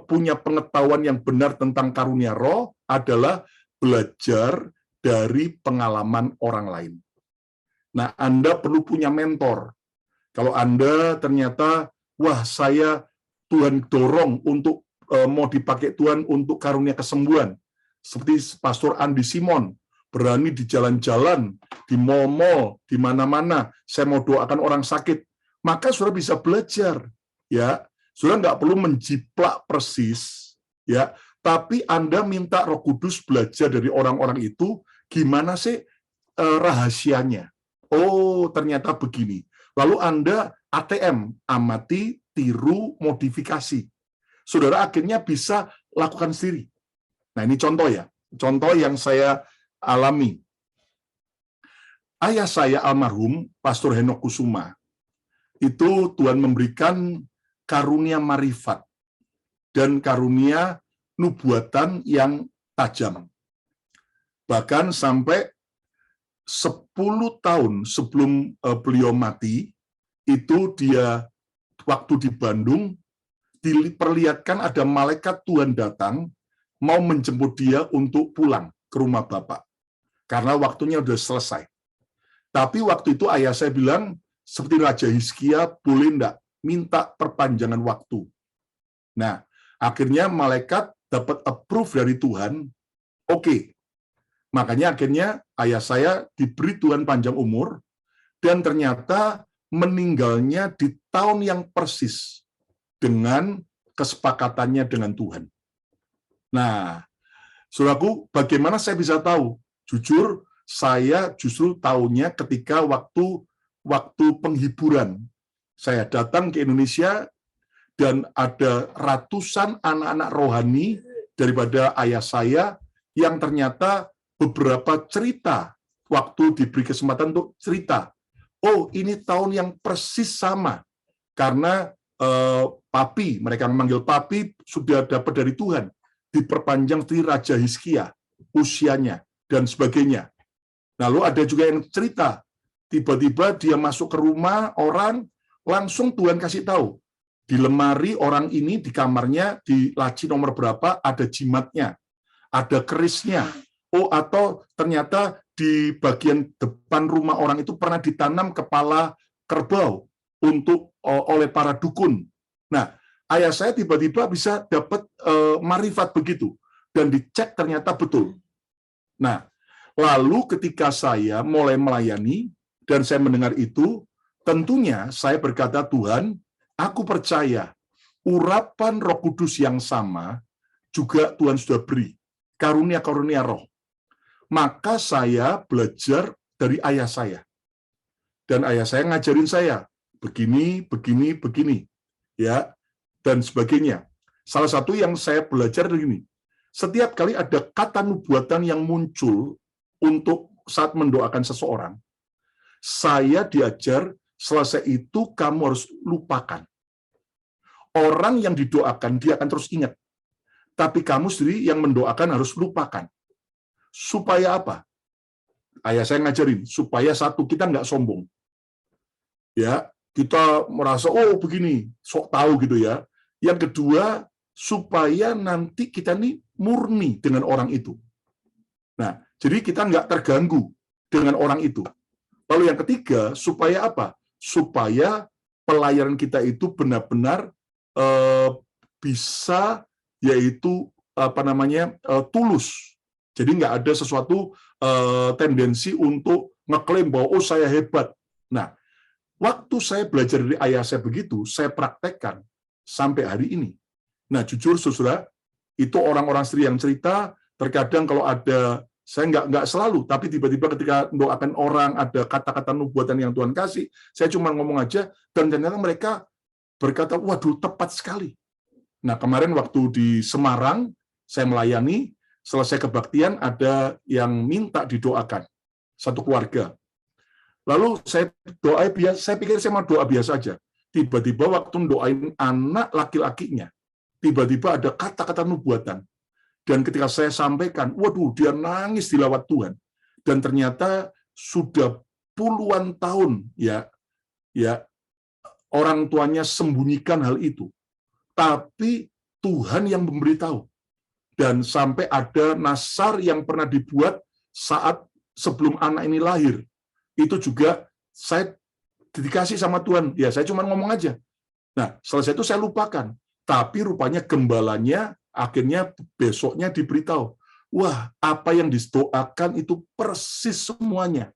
punya pengetahuan yang benar tentang karunia roh adalah belajar dari pengalaman orang lain. Nah, Anda perlu punya mentor. Kalau Anda ternyata, wah saya Tuhan dorong untuk mau dipakai Tuhan untuk karunia kesembuhan, seperti Pastor Andi Simon, berani di jalan-jalan, di mall-mall, di mana-mana, saya mau doakan orang sakit, maka saudara bisa belajar, ya. Saudara nggak perlu menjiplak persis, ya. Tapi Anda minta Roh Kudus belajar dari orang-orang itu, gimana sih rahasianya? Oh, ternyata begini. Lalu Anda ATM, amati, tiru, modifikasi. Saudara akhirnya bisa lakukan sendiri. Nah, ini contoh ya. Contoh yang saya alami. Ayah saya almarhum, Pastor Henok Kusuma, itu Tuhan memberikan karunia marifat dan karunia nubuatan yang tajam. Bahkan sampai 10 tahun sebelum beliau mati, itu dia waktu di Bandung, diperlihatkan ada malaikat Tuhan datang, mau menjemput dia untuk pulang ke rumah Bapak. Karena waktunya udah selesai. Tapi waktu itu ayah saya bilang, seperti Raja Hizkia, boleh enggak minta perpanjangan waktu. Nah, akhirnya malaikat dapat approve dari Tuhan, oke. Makanya akhirnya ayah saya diberi Tuhan panjang umur, dan ternyata meninggalnya di tahun yang persis dengan kesepakatannya dengan Tuhan. Nah, saudaraku, bagaimana saya bisa tahu? Jujur, saya justru tahunya ketika waktu penghiburan. Saya datang ke Indonesia dan ada ratusan anak-anak rohani daripada ayah saya yang ternyata beberapa cerita waktu diberi kesempatan untuk cerita. Oh, ini tahun yang persis sama. Karena papi, mereka memanggil papi, sudah dapat dari Tuhan. Diperpanjang di Raja Hizkia, usianya, dan sebagainya. Lalu ada juga yang cerita, tiba-tiba dia masuk ke rumah orang, langsung Tuhan kasih tahu, di lemari orang ini, di kamarnya, di laci nomor berapa, ada jimatnya, ada kerisnya. Oh, atau ternyata di bagian depan rumah orang itu pernah ditanam kepala kerbau untuk oleh para dukun. Nah, ayah saya tiba-tiba bisa dapat marifat begitu, dan dicek ternyata betul. Nah, lalu ketika saya mulai melayani, dan saya mendengar itu, tentunya saya berkata, Tuhan, aku percaya, urapan Roh Kudus yang sama, juga Tuhan sudah beri, karunia-karunia roh. Maka saya belajar dari ayah saya. Dan ayah saya ngajarin saya, begini, begini, begini. Ya, dan sebagainya. Salah satu yang saya belajar begini, setiap kali ada kata nubuatan yang muncul untuk saat mendoakan seseorang, saya diajar, selesai itu kamu harus lupakan. Orang yang didoakan, dia akan terus ingat. Tapi kamu sendiri yang mendoakan harus lupakan. Supaya apa? Ayah saya ngajarin, supaya satu, kita nggak sombong. Ya, kita merasa, oh begini, sok tahu gitu ya. Yang kedua, supaya nanti kita nih murni dengan orang itu. Nah, jadi kita nggak terganggu dengan orang itu. Lalu yang ketiga, supaya apa? Supaya pelayanan kita itu benar-benar bisa, yaitu tulus. Jadi nggak ada sesuatu tendensi untuk ngeklaim bahwa oh saya hebat. Nah, waktu saya belajar dari ayah saya begitu, saya praktekkan sampai hari ini. Nah, jujur saudara, itu orang-orang sendiri yang cerita, terkadang kalau ada, saya nggak selalu, tapi tiba-tiba ketika mendoakan orang, ada kata-kata nubuatan yang Tuhan kasih, saya cuma ngomong aja, dan ternyata mereka berkata, waduh, tepat sekali. Nah, kemarin waktu di Semarang, saya melayani, selesai kebaktian, ada yang minta didoakan, satu keluarga. Lalu saya doa biasa, saya pikir saya mau doa biasa aja. Tiba-tiba waktu doain anak laki-lakinya, tiba-tiba ada kata-kata nubuatan. Dan ketika saya sampaikan, waduh, dia nangis dilawat Tuhan. Dan ternyata sudah puluhan tahun ya orang tuanya sembunyikan hal itu. Tapi Tuhan yang memberitahu. Dan sampai ada nasar yang pernah dibuat saat sebelum anak ini lahir. Itu juga saya dikasih sama Tuhan. Ya, saya cuma ngomong aja. Nah, selesai itu saya lupakan. Tapi rupanya gembalanya akhirnya besoknya diberitahu. Wah, apa yang didoakan itu persis semuanya.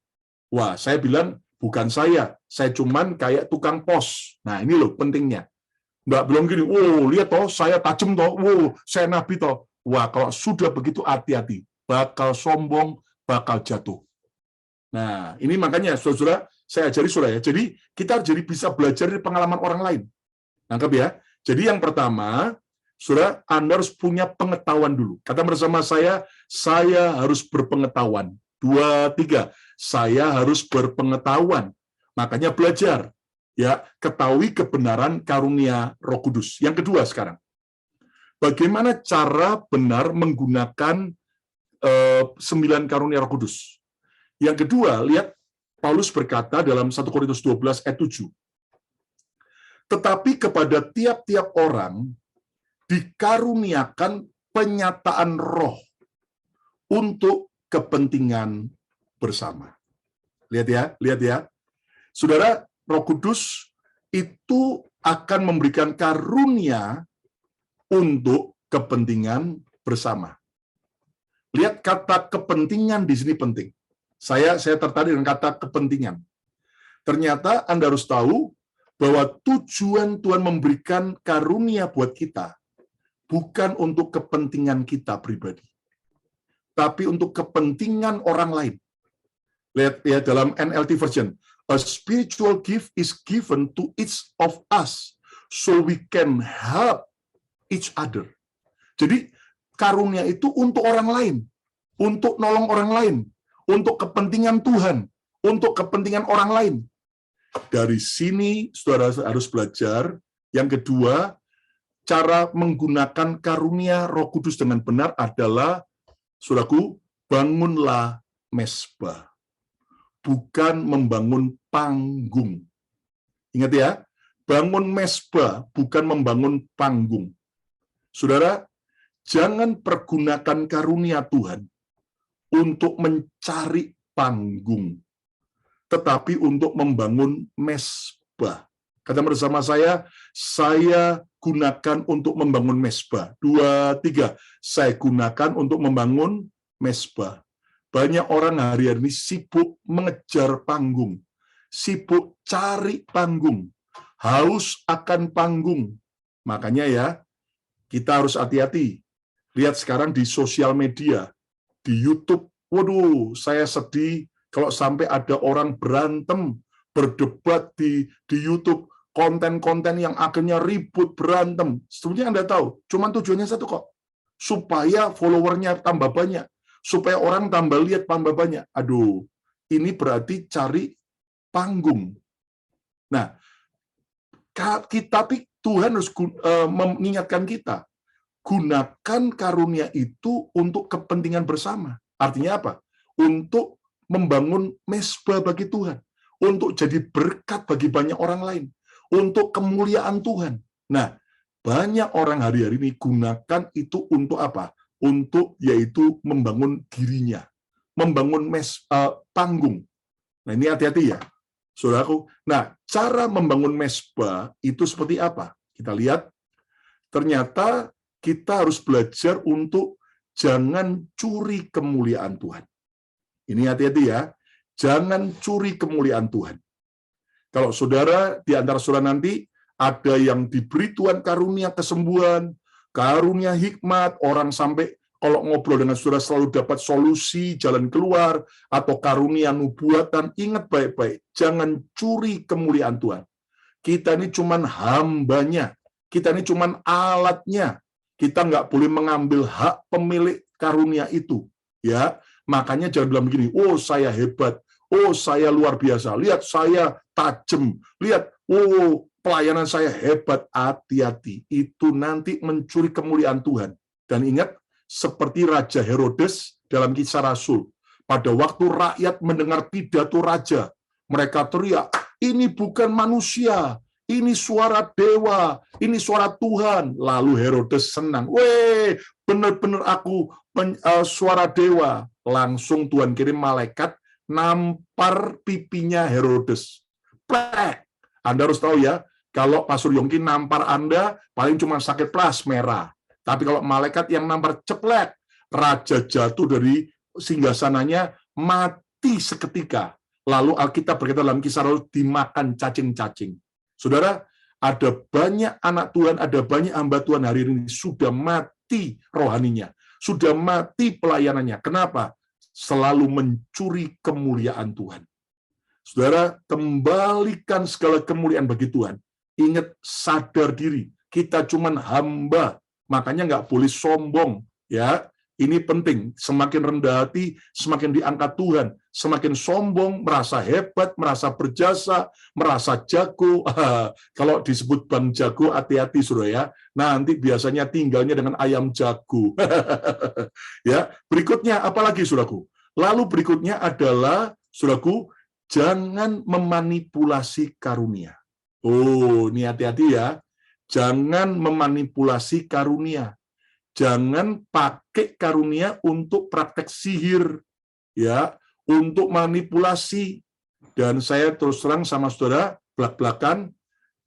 Wah, saya bilang, bukan saya cuman kayak tukang pos. Nah, ini loh pentingnya. Nggak belum gini, oh lihat toh, saya tajam toh, oh saya nabi toh. Wah, kalau sudah begitu hati-hati. Bakal sombong, bakal jatuh. Nah, ini makanya, saudara, saya ajari saudara ya. Jadi, kita jadi bisa belajar dari pengalaman orang lain. Nangkep ya? Jadi yang pertama, saudara, Anda harus punya pengetahuan dulu. Kata bersama saya harus berpengetahuan. 2, 3, saya harus berpengetahuan. Makanya belajar. Ya, ketahui kebenaran karunia Roh Kudus. Yang kedua sekarang, bagaimana cara benar menggunakan 9 karunia Roh Kudus? Yang kedua, lihat Paulus berkata dalam 1 Korintus 12 ayat 7. Tetapi kepada tiap-tiap orang dikaruniakan penyataan roh untuk kepentingan bersama. Lihat ya. Saudara, Roh Kudus itu akan memberikan karunia untuk kepentingan bersama. Lihat kata kepentingan di sini penting. Saya tertarik dengan kata kepentingan. Ternyata Anda harus tahu bahwa tujuan Tuhan memberikan karunia buat kita bukan untuk kepentingan kita pribadi, tapi untuk kepentingan orang lain. Lihat ya dalam NLT version, a spiritual gift is given to each of us so we can help each other. Jadi karunia itu untuk orang lain, untuk nolong orang lain, untuk kepentingan Tuhan, untuk kepentingan orang lain. Dari sini saudara harus belajar. Yang kedua, cara menggunakan karunia Roh Kudus dengan benar adalah, saudaraku, bangunlah mezbah, bukan membangun panggung. Ingat ya, bangun mezbah bukan membangun panggung. Saudara, jangan pergunakan karunia Tuhan untuk mencari panggung, tetapi untuk membangun mezbah. Kata bersama saya gunakan untuk membangun mezbah. 2, 3, saya gunakan untuk membangun mezbah. Banyak orang hari-hari ini sibuk mengejar panggung, sibuk cari panggung, haus akan panggung. Makanya ya, kita harus hati-hati. Lihat sekarang di sosial media, di YouTube, waduh, saya sedih kalau sampai ada orang berantem, berdebat di YouTube, konten-konten yang akhirnya ribut, berantem. Sebenarnya Anda tahu, cuma tujuannya satu kok, supaya followernya tambah banyak, supaya orang tambah lihat tambah banyak. Aduh, ini berarti cari panggung. Nah, tapi Tuhan harus mengingatkan kita, gunakan karunia itu untuk kepentingan bersama. Artinya apa? Untuk membangun mezbah bagi Tuhan, untuk jadi berkat bagi banyak orang lain, untuk kemuliaan Tuhan. Nah, banyak orang hari-hari ini gunakan itu untuk apa? Untuk yaitu membangun dirinya, membangun panggung. Nah, ini hati-hati ya, saudaraku. Nah, cara membangun mezbah itu seperti apa? Kita lihat, ternyata kita harus belajar untuk jangan curi kemuliaan Tuhan. Ini hati-hati ya, jangan curi kemuliaan Tuhan. Kalau saudara, di antara saudara nanti, ada yang diberi Tuhan karunia kesembuhan, karunia hikmat, orang sampai kalau ngobrol dengan saudara selalu dapat solusi, jalan keluar, atau karunia nubuatan, ingat baik-baik, jangan curi kemuliaan Tuhan. Kita ini cuman hambanya, kita ini cuman alatnya, kita nggak boleh mengambil hak pemilik karunia itu. Ya, makanya jangan bilang begini, oh saya hebat, oh saya luar biasa, lihat saya tajam, lihat, oh pelayanan saya hebat. Hati-hati, itu nanti mencuri kemuliaan Tuhan. Dan ingat, seperti Raja Herodes dalam Kisah Rasul, pada waktu rakyat mendengar pidato raja, Mereka teriak, ini bukan manusia, ini suara dewa, ini suara Tuhan. Lalu Herodes senang, weh, benar-benar aku suara dewa. Langsung Tuhan kirim malaikat, nampar pipinya Herodes. Plek. Anda harus tahu ya, kalau Pastor Yongki nampar Anda, paling cuma sakit plas, merah. Tapi kalau malaikat yang nampar ceplek, raja jatuh dari singgasananya, mati seketika. Lalu Alkitab berkata dalam Kisah Rasul, dimakan cacing-cacing. Saudara, ada banyak anak Tuhan, ada banyak hamba Tuhan hari ini sudah mati rohaninya, sudah mati pelayanannya. Kenapa? Selalu mencuri kemuliaan Tuhan. Saudara, kembalikan segala kemuliaan bagi Tuhan. Ingat, sadar diri, kita cuman hamba, makanya nggak boleh sombong. Ya, ini penting. Semakin rendah hati, semakin diangkat Tuhan. Semakin sombong, merasa hebat, merasa berjasa, merasa jago. Kalau disebut Bang Jago, hati-hati, saudara ya. Nanti biasanya tinggalnya dengan ayam jago. Ya, berikutnya apalagi, saudaraku? Lalu berikutnya adalah, saudaraku, jangan memanipulasi karunia. Oh, ini hati-hati ya. Jangan memanipulasi karunia. Jangan pakai karunia untuk praktek sihir, ya, untuk manipulasi. Dan saya terus terang sama saudara, belak-belakan,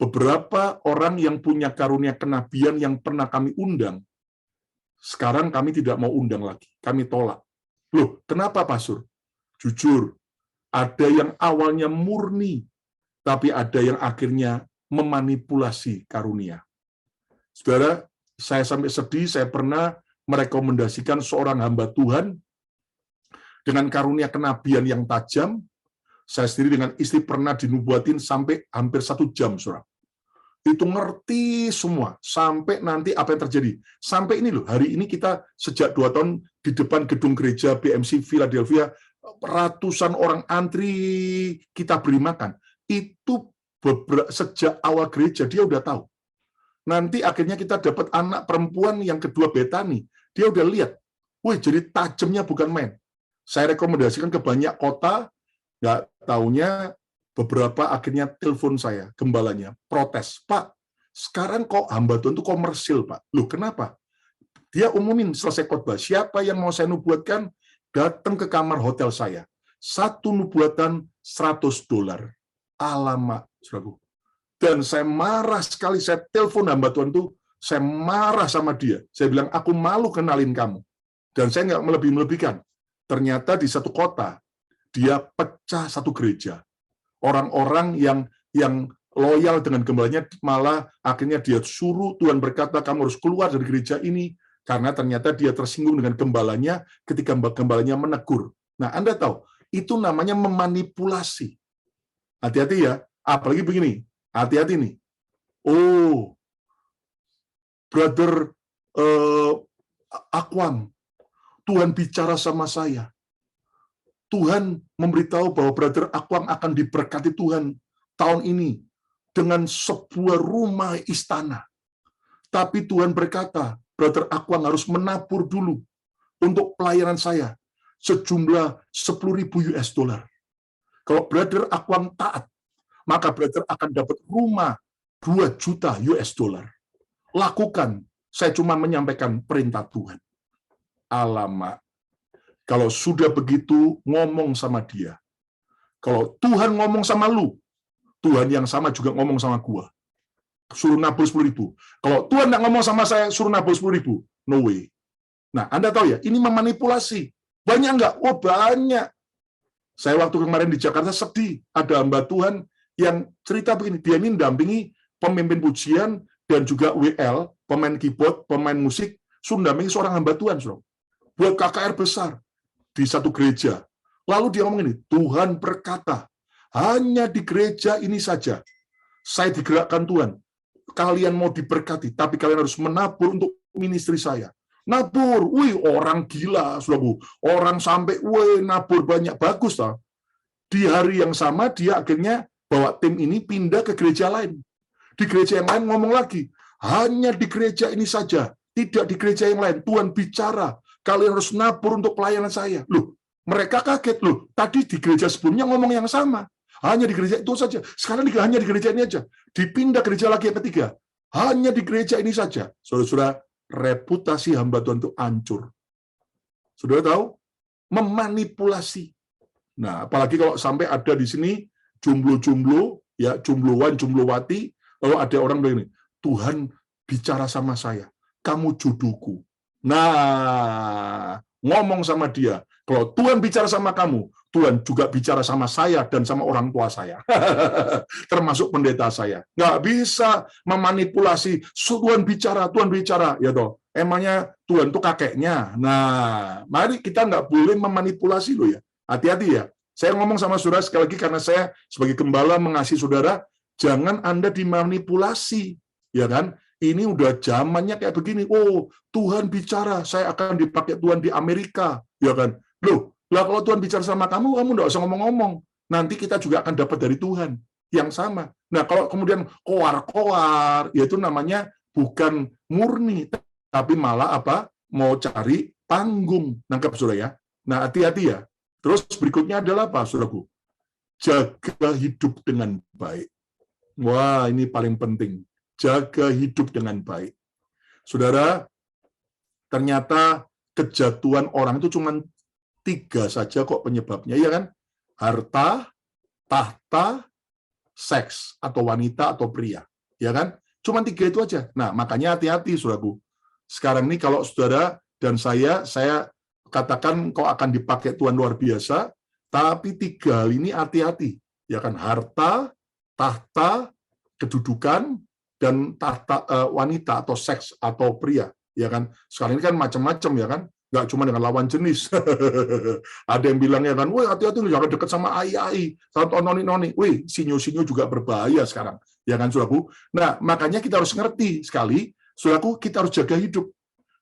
beberapa orang yang punya karunia kenabian yang pernah kami undang, sekarang kami tidak mau undang lagi, kami tolak. Loh, kenapa Pastor? Jujur, ada yang awalnya murni, tapi ada yang akhirnya memanipulasi karunia. Saudara, saya sampai sedih, saya pernah merekomendasikan seorang hamba Tuhan dengan karunia kenabian yang tajam. Saya sendiri dengan istri pernah dinubuatin sampai hampir 1 jam, saudara. Itu ngerti semua, sampai nanti apa yang terjadi. Sampai ini loh, hari ini kita sejak 2 tahun di depan gedung gereja BMC Philadelphia, ratusan orang antri kita beri makan. Itu sejak awal gereja, dia udah tahu. Nanti akhirnya kita dapat anak perempuan yang kedua Betani. Dia udah lihat, wih, jadi tajamnya bukan main. Saya rekomendasikan ke banyak kota, nggak taunya beberapa akhirnya telepon saya, gembalanya, protes. Pak, sekarang kok hamba Tuhan itu komersil, Pak. Loh, kenapa? Dia umumin selesai khotbah, siapa yang mau saya nubuatkan, datang ke kamar hotel saya. 1 nubuatan $100. Alamak, saudaraku. Dan saya marah sekali, saya telepon hamba Tuhan itu, saya marah sama dia. Saya bilang, aku malu kenalin kamu. Dan saya nggak melebih-melebihkan. Ternyata di satu kota, dia pecah satu gereja. Orang-orang yang loyal dengan gembalanya, malah akhirnya dia suruh, Tuhan berkata, kamu harus keluar dari gereja ini, karena ternyata dia tersinggung dengan gembalanya ketika gembalanya menegur. Nah, Anda tahu, itu namanya memanipulasi. Hati-hati ya, apalagi begini, hati-hati nih. Oh, Brother Akwam, Tuhan bicara sama saya. Tuhan memberitahu bahwa Brother Akwam akan diberkati Tuhan tahun ini dengan sebuah rumah istana. Tapi Tuhan berkata, Brother Akwam harus menabur dulu untuk pelayanan saya sejumlah $10.000. Kalau Brother Akwam taat, maka brother akan dapat rumah $2 juta. Lakukan, saya cuma menyampaikan perintah Tuhan. Alamak, kalau sudah begitu ngomong sama dia. Kalau Tuhan ngomong sama lu, Tuhan yang sama juga ngomong sama gua. Suruh nabur 10.000. Kalau Tuhan nggak ngomong sama saya, suruh nabur 10.000. No way. Nah, Anda tahu ya, ini memanipulasi. Banyak nggak? Oh, banyak. Saya waktu kemarin di Jakarta sedih. Ada hamba Tuhan yang cerita begini, dia ini mendampingi pemimpin pujian dan juga WL, pemain keyboard, pemain musik, suruh mendampingi seorang hamba Tuhan, saudara. Buat KKR besar di satu gereja. Lalu dia ngomong ini, Tuhan berkata, hanya di gereja ini saja saya digerakkan Tuhan. Kalian mau diberkati, tapi kalian harus menabur untuk ministry saya. Nabur, wih, orang gila, saudara. Orang sampai, wih, nabur banyak, bagus toh. Di hari yang sama dia akhirnya bawa tim ini pindah ke gereja lain. Di gereja yang lain ngomong lagi, hanya di gereja ini saja, tidak di gereja yang lain. Tuhan bicara, kalian harus nabur untuk pelayanan saya. Loh, mereka kaget loh. Tadi di gereja sebelumnya ngomong yang sama. Hanya di gereja itu saja. Sekarang hanya di gereja ini aja. Dipindah gereja lagi yang ketiga. Hanya di gereja ini saja. Saudara-saudara, reputasi hamba Tuhan itu hancur. Saudara tahu? Memanipulasi. Nah, apalagi kalau sampai ada di sini jomblo-jomblo, ya jombloan, jomblowati, lalu ada orang bilang ini, Tuhan bicara sama saya, kamu jodohku. Nah, ngomong sama dia, kalau Tuhan bicara sama kamu, Tuhan juga bicara sama saya dan sama orang tua saya, termasuk pendeta saya. Nggak bisa memanipulasi, Tuhan bicara, ya toh. Emangnya Tuhan itu kakeknya. Nah, mari kita nggak boleh memanipulasi loh ya. Hati-hati ya. Saya ngomong sama saudara sekali lagi karena saya sebagai gembala mengasihi saudara, jangan Anda dimanipulasi, ya kan? Ini udah zamannya kayak begini. Oh, Tuhan bicara, saya akan dipakai Tuhan di Amerika, ya kan? Loh, lah kalau Tuhan bicara sama kamu nggak usah ngomong-ngomong. Nanti kita juga akan dapat dari Tuhan yang sama. Nah, kalau kemudian koar-koar, ya itu namanya bukan murni, tapi malah apa? Mau cari panggung. Nangkep saudara ya? Nah, hati-hati ya. Terus berikutnya adalah apa, saudaraku? Jaga hidup dengan baik. Wah, ini paling penting. Jaga hidup dengan baik. Saudara, ternyata kejatuhan orang itu cuma 3 saja kok penyebabnya, ya kan? Harta, tahta, seks, atau wanita, atau pria. Ya kan? Cuma 3 itu aja. Nah, makanya hati-hati, saudaraku. Sekarang ini kalau saudara dan saya katakan kau akan dipakai Tuhan luar biasa, tapi 3 hal ini hati-hati. Ya kan? Harta, tahta, kedudukan, dan tahta wanita, atau seks, atau pria. Ya kan? Sekarang ini kan macam-macam, ya kan? Nggak cuma dengan lawan jenis. Ada yang bilang, ya kan, wih hati-hati lu jangan dekat sama ai, atau noni-noni. Wih, sinyo-sinyo juga berbahaya sekarang. Ya kan, saudaraku? Nah, makanya kita harus ngerti sekali, saudaraku, kita harus jaga hidup.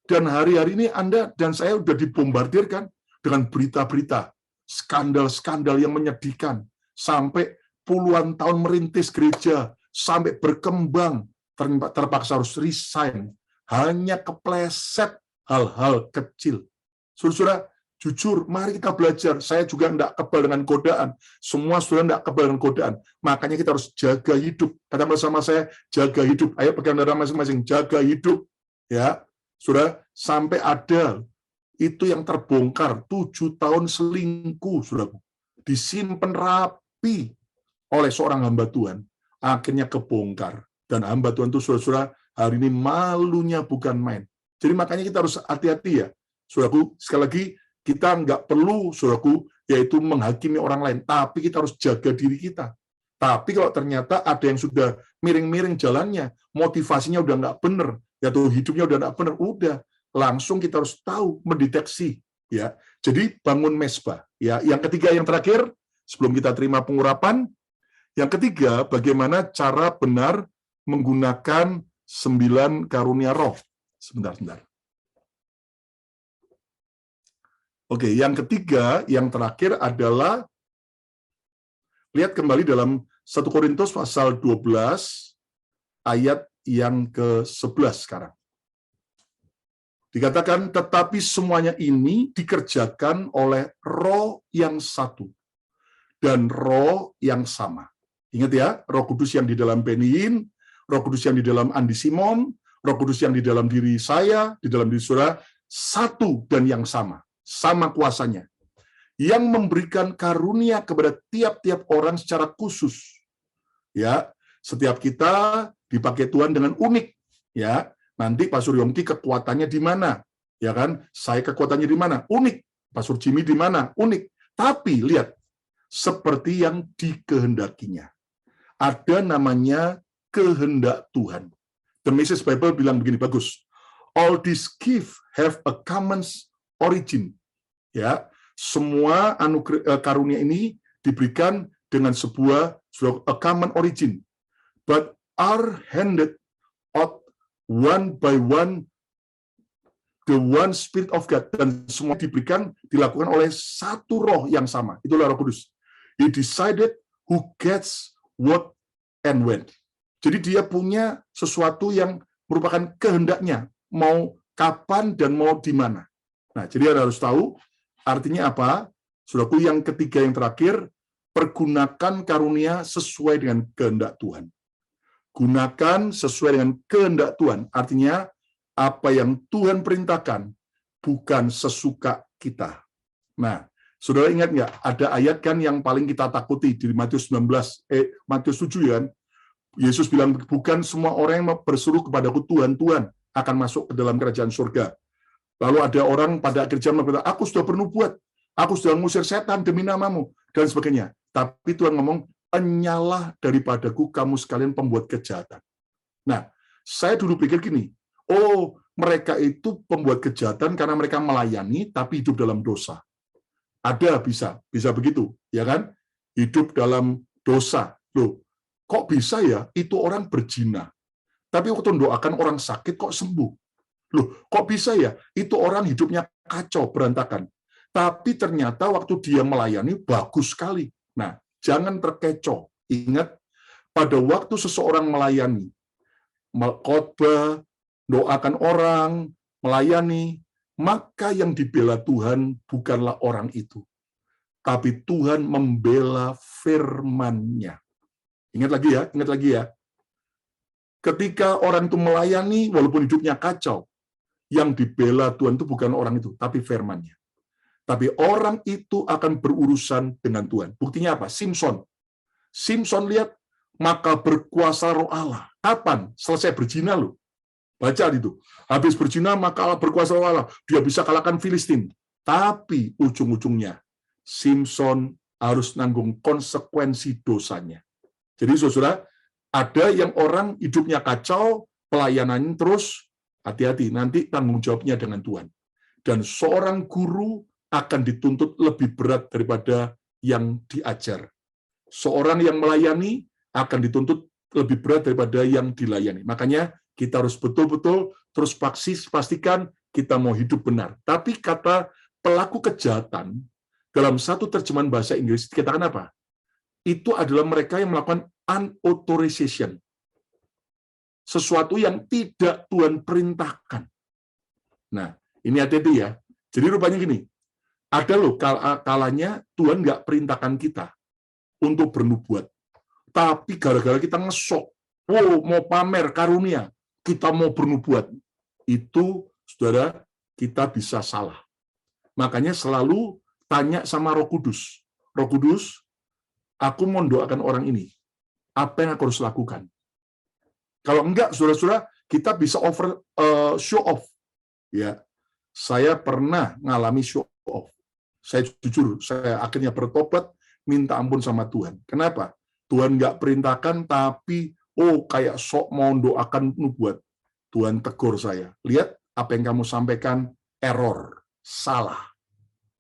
Dan hari-hari ini Anda dan saya udah dibombardirkan dengan berita-berita, skandal-skandal yang menyedihkan, sampai puluhan tahun merintis gereja, sampai berkembang, terpaksa harus resign, hanya kepleset hal-hal kecil. Saudara, jujur, mari kita belajar. Saya juga tidak kebal dengan godaan. Semua saudara tidak kebal dengan godaan. Makanya kita harus jaga hidup. Kata bersama saya, jaga hidup. Ayo pegang darah masing-masing, jaga hidup. Ya, saudara, sampai ada itu yang terbongkar 7 tahun selingkuh, saudara, disimpan rapi oleh seorang hamba Tuhan, akhirnya kebongkar. Dan hamba Tuhan itu, saudara-saudara, hari ini malunya bukan main. Jadi makanya kita harus hati-hati ya, saudaraku. Sekali lagi, kita nggak perlu, saudaraku, yaitu menghakimi orang lain, tapi kita harus jaga diri kita. Tapi kalau ternyata ada yang sudah miring-miring jalannya, motivasinya udah nggak benar, yaitu hidupnya udah nggak benar, udah langsung kita harus tahu, mendeteksi. Ya, jadi bangun mesbah. Ya, yang ketiga, yang terakhir, sebelum kita terima pengurapan, yang ketiga, bagaimana cara benar menggunakan 9 karunia roh. Sebentar. Oke, yang ketiga, yang terakhir adalah, lihat kembali dalam 1 Korintus pasal 12, ayat yang ke-11 sekarang. Dikatakan, tetapi semuanya ini dikerjakan oleh roh yang satu, dan roh yang sama. Ingat ya, Roh Kudus yang di dalam Beniin, Roh Kudus yang di dalam Andi Simon, Roh Kudus yang di dalam diri saya, di dalam diri saudara, satu dan yang sama kuasanya, yang memberikan karunia kepada tiap-tiap orang secara khusus. Ya, setiap kita dipakai Tuhan dengan unik. Ya, nanti Pak Suryomti kekuatannya di mana? Ya kan? Saya kekuatannya di mana? Unik. Pak Surjimi di mana? Unik. Tapi lihat, seperti yang dikehendakinya. Ada namanya kehendak Tuhan. The Message Bible bilang begini, bagus. All these gifts have a common origin. Ya, semua karunia ini diberikan dengan sebuah a common origin, but are handed out one by one the one Spirit of God, dan semua dilakukan oleh satu roh yang sama. Itulah Roh Kudus. He decided who gets what and when. Jadi dia punya sesuatu yang merupakan kehendaknya, mau kapan dan mau di mana. Nah, jadi Anda harus tahu artinya apa. Saudaraku, yang ketiga yang terakhir, pergunakan karunia sesuai dengan kehendak Tuhan. Gunakan sesuai dengan kehendak Tuhan. Artinya, apa yang Tuhan perintahkan, bukan sesuka kita. Nah, saudara ingat nggak, ada ayat kan yang paling kita takuti di Matius 7 ya, Yesus bilang, bukan semua orang yang berseru kepadaku Tuhan, Tuhan, akan masuk ke dalam kerajaan surga. Lalu ada orang pada akhir zaman berkata, aku sudah bernubuat, aku sudah mengusir setan demi namamu, dan sebagainya. Tapi Tuhan ngomong, penyalah daripadaku kamu sekalian pembuat kejahatan. Nah, saya dulu pikir gini, oh, mereka itu pembuat kejahatan karena mereka melayani, tapi hidup dalam dosa. Ada, bisa begitu, ya kan? Hidup dalam dosa. Loh, kok bisa ya itu orang berzina? Tapi waktu doakan orang sakit kok sembuh? Loh, kok bisa ya itu orang hidupnya kacau, berantakan? Tapi ternyata waktu dia melayani bagus sekali. Nah, jangan terkecoh. Ingat, pada waktu seseorang melayani, khotbah, doakan orang, melayani, maka yang dibela Tuhan bukanlah orang itu, tapi Tuhan membela firman-Nya. Ingat lagi ya. Ketika orang itu melayani, walaupun hidupnya kacau, yang dibela Tuhan itu bukan orang itu, tapi firman-Nya. Tapi orang itu akan berurusan dengan Tuhan. Buktinya apa? Simson lihat, maka berkuasa roh Allah. Kapan? Selesai berzina loh. Baca itu. Habis berzina, maka berkuasa roh Allah. Dia bisa kalahkan Filistin. Tapi ujung-ujungnya, Simson harus nanggung konsekuensi dosanya. Jadi saudara, ada yang orang hidupnya kacau, pelayanannya terus, hati-hati, nanti tanggung jawabnya dengan Tuhan. Dan seorang guru akan dituntut lebih berat daripada yang diajar. Seorang yang melayani akan dituntut lebih berat daripada yang dilayani. Makanya kita harus betul-betul terus pastikan kita mau hidup benar. Tapi kata pelaku kejahatan, dalam satu terjemahan bahasa Inggris, dikatakan apa? Itu adalah mereka yang melakukan unauthorization. Sesuatu yang tidak Tuhan perintahkan. Nah, ini hati-hati ya. Jadi rupanya gini, ada loh kalanya Tuhan nggak perintahkan kita untuk bernubuat. Tapi gara-gara kita ngesok, mau pamer karunia, kita mau bernubuat. Itu, saudara, kita bisa salah. Makanya selalu tanya sama Roh Kudus. Roh Kudus, aku mau doakan orang ini. Apa yang aku harus lakukan? Kalau enggak, saudara-saudara, kita bisa show off. Ya, saya pernah ngalami show off. Saya jujur, saya akhirnya bertobat, minta ampun sama Tuhan. Kenapa? Tuhan nggak perintahkan, tapi kayak sok mau doakan nubuat. Tuhan tegur saya. Lihat apa yang kamu sampaikan, error, salah.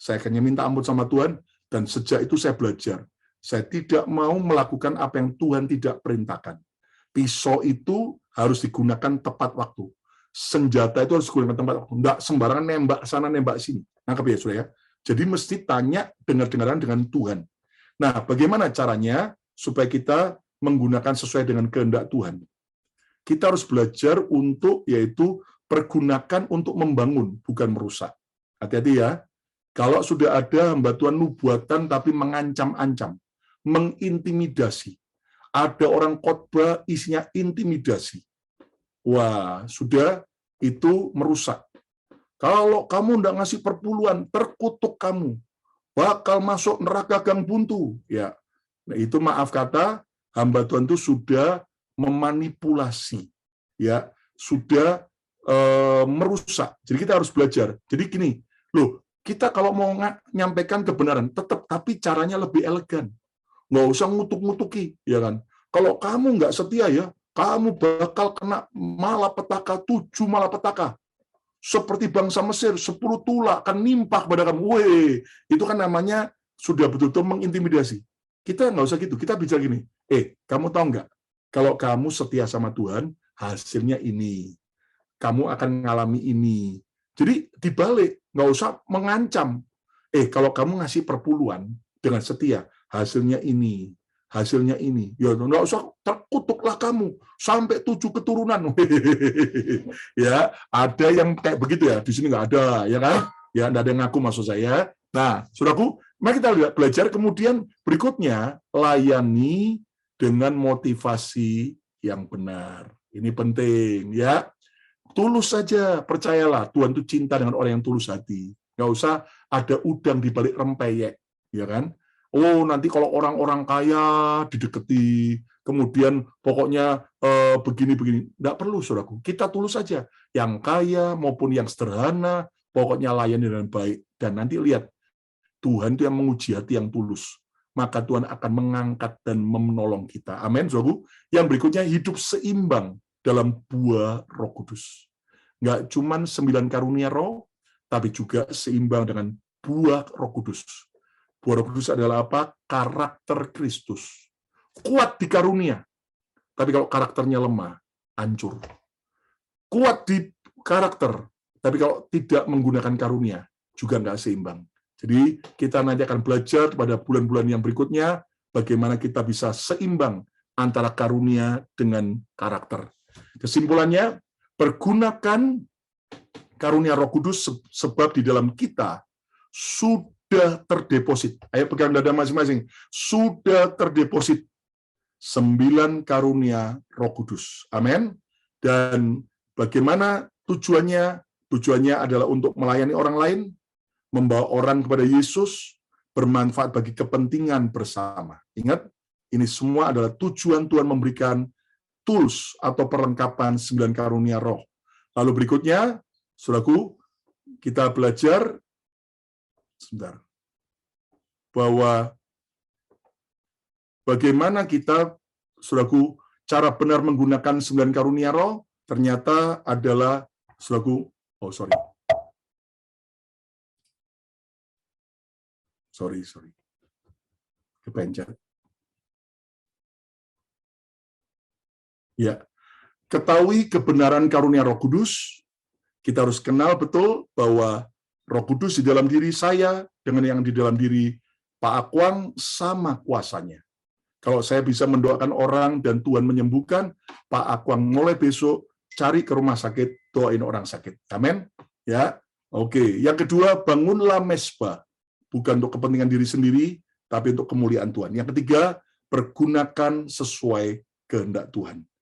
Saya akhirnya minta ampun sama Tuhan, dan sejak itu saya belajar. Saya tidak mau melakukan apa yang Tuhan tidak perintahkan. Pisau itu harus digunakan tepat waktu. Senjata itu harus digunakan tepat waktu. Nggak sembarangan nembak sana, nembak sini. Nangkep ya, saudara ya? Jadi mesti tanya dengar-dengaran dengan Tuhan. Nah, bagaimana caranya supaya kita menggunakan sesuai dengan kehendak Tuhan? Kita harus belajar untuk, yaitu pergunakan untuk membangun, bukan merusak. Hati-hati ya. Kalau sudah ada hamba Tuhan nubuatan tapi mengancam-ancam, mengintimidasi, ada orang khotbah isinya intimidasi. Wah, sudah itu merusak. Kalau kamu tidak ngasih perpuluhan, terkutuk kamu. Bakal masuk neraka gang buntu. Ya, nah, itu maaf kata, hamba Tuhan itu sudah memanipulasi. Ya, sudah merusak. Jadi kita harus belajar. Jadi gini, loh, kita kalau mau nyampaikan kebenaran, tapi caranya lebih elegan. Nggak usah ngutuk-ngutuki, ya kan? Kalau kamu nggak setia ya, kamu bakal kena malapetaka, 7 malapetaka. Seperti bangsa Mesir, 10 tulak akan nimpah kepada kamu. Weh, itu kan namanya sudah betul-betul mengintimidasi. Kita nggak usah gitu, kita bicara gini, kamu tahu nggak, kalau kamu setia sama Tuhan, hasilnya ini. Kamu akan mengalami ini. Jadi dibalik, nggak usah mengancam. Kalau kamu ngasih perpuluhan dengan setia, hasilnya ini. Hasilnya ini. Ya, nggak usah terkutuklah kamu sampai 7 keturunan. Ya, ada yang kayak begitu ya. Di sini nggak ada, ya kan? Ya, nggak ada yang ngaku maksud saya. Nah, saudaraku, Mari kita lihat belajar, kemudian berikutnya layani dengan motivasi yang benar. Ini penting ya. Tulus saja, percayalah Tuhan itu cinta dengan orang yang tulus hati. Nggak usah ada udang di balik rempeyek, ya kan? Oh, nanti kalau orang-orang kaya dideketi, kemudian pokoknya begini-begini. Nggak perlu, saudaraku. Kita tulus saja. Yang kaya maupun yang sederhana, pokoknya layani dengan baik. Dan nanti lihat, Tuhan itu yang menguji hati yang tulus. Maka Tuhan akan mengangkat dan menolong kita. Amin, saudaraku. Yang berikutnya, hidup seimbang dalam buah Roh Kudus. Nggak cuma 9 karunia roh, tapi juga seimbang dengan buah Roh Kudus. Buah Roh Kudus adalah apa? Karakter Kristus. Kuat di karunia, tapi kalau karakternya lemah, hancur. Kuat di karakter, tapi kalau tidak menggunakan karunia, juga nggak seimbang. Jadi kita nanti akan belajar pada bulan-bulan yang berikutnya, bagaimana kita bisa seimbang antara karunia dengan karakter. Kesimpulannya, pergunakan karunia Roh Kudus sebab di dalam kita sudah terdeposit. Ayo pegang dada masing-masing. Sudah terdeposit 9 karunia Roh Kudus. Amin. Dan bagaimana tujuannya? Tujuannya adalah untuk melayani orang lain, membawa orang kepada Yesus, bermanfaat bagi kepentingan bersama. Ingat, ini semua adalah tujuan Tuhan memberikan tools atau perlengkapan 9 karunia roh. Lalu berikutnya, saudaraku, kita belajar sebentar bahwa bagaimana kita, saudaraku, cara benar menggunakan 9 karunia roh ternyata adalah, saudaraku, sorry, kepencet. Ya, ketahui kebenaran karunia Roh Kudus. Kita harus kenal betul bahwa Roh Kudus di dalam diri saya dengan yang di dalam diri Pak Akwang sama kuasanya. Kalau saya bisa mendoakan orang dan Tuhan menyembuhkan, Pak Akwang mulai besok cari ke rumah sakit, doain orang sakit. Amin. Ya, oke. Yang kedua, bangunlah mesbah. Bukan untuk kepentingan diri sendiri, tapi untuk kemuliaan Tuhan. Yang ketiga, pergunakan sesuai kehendak Tuhan.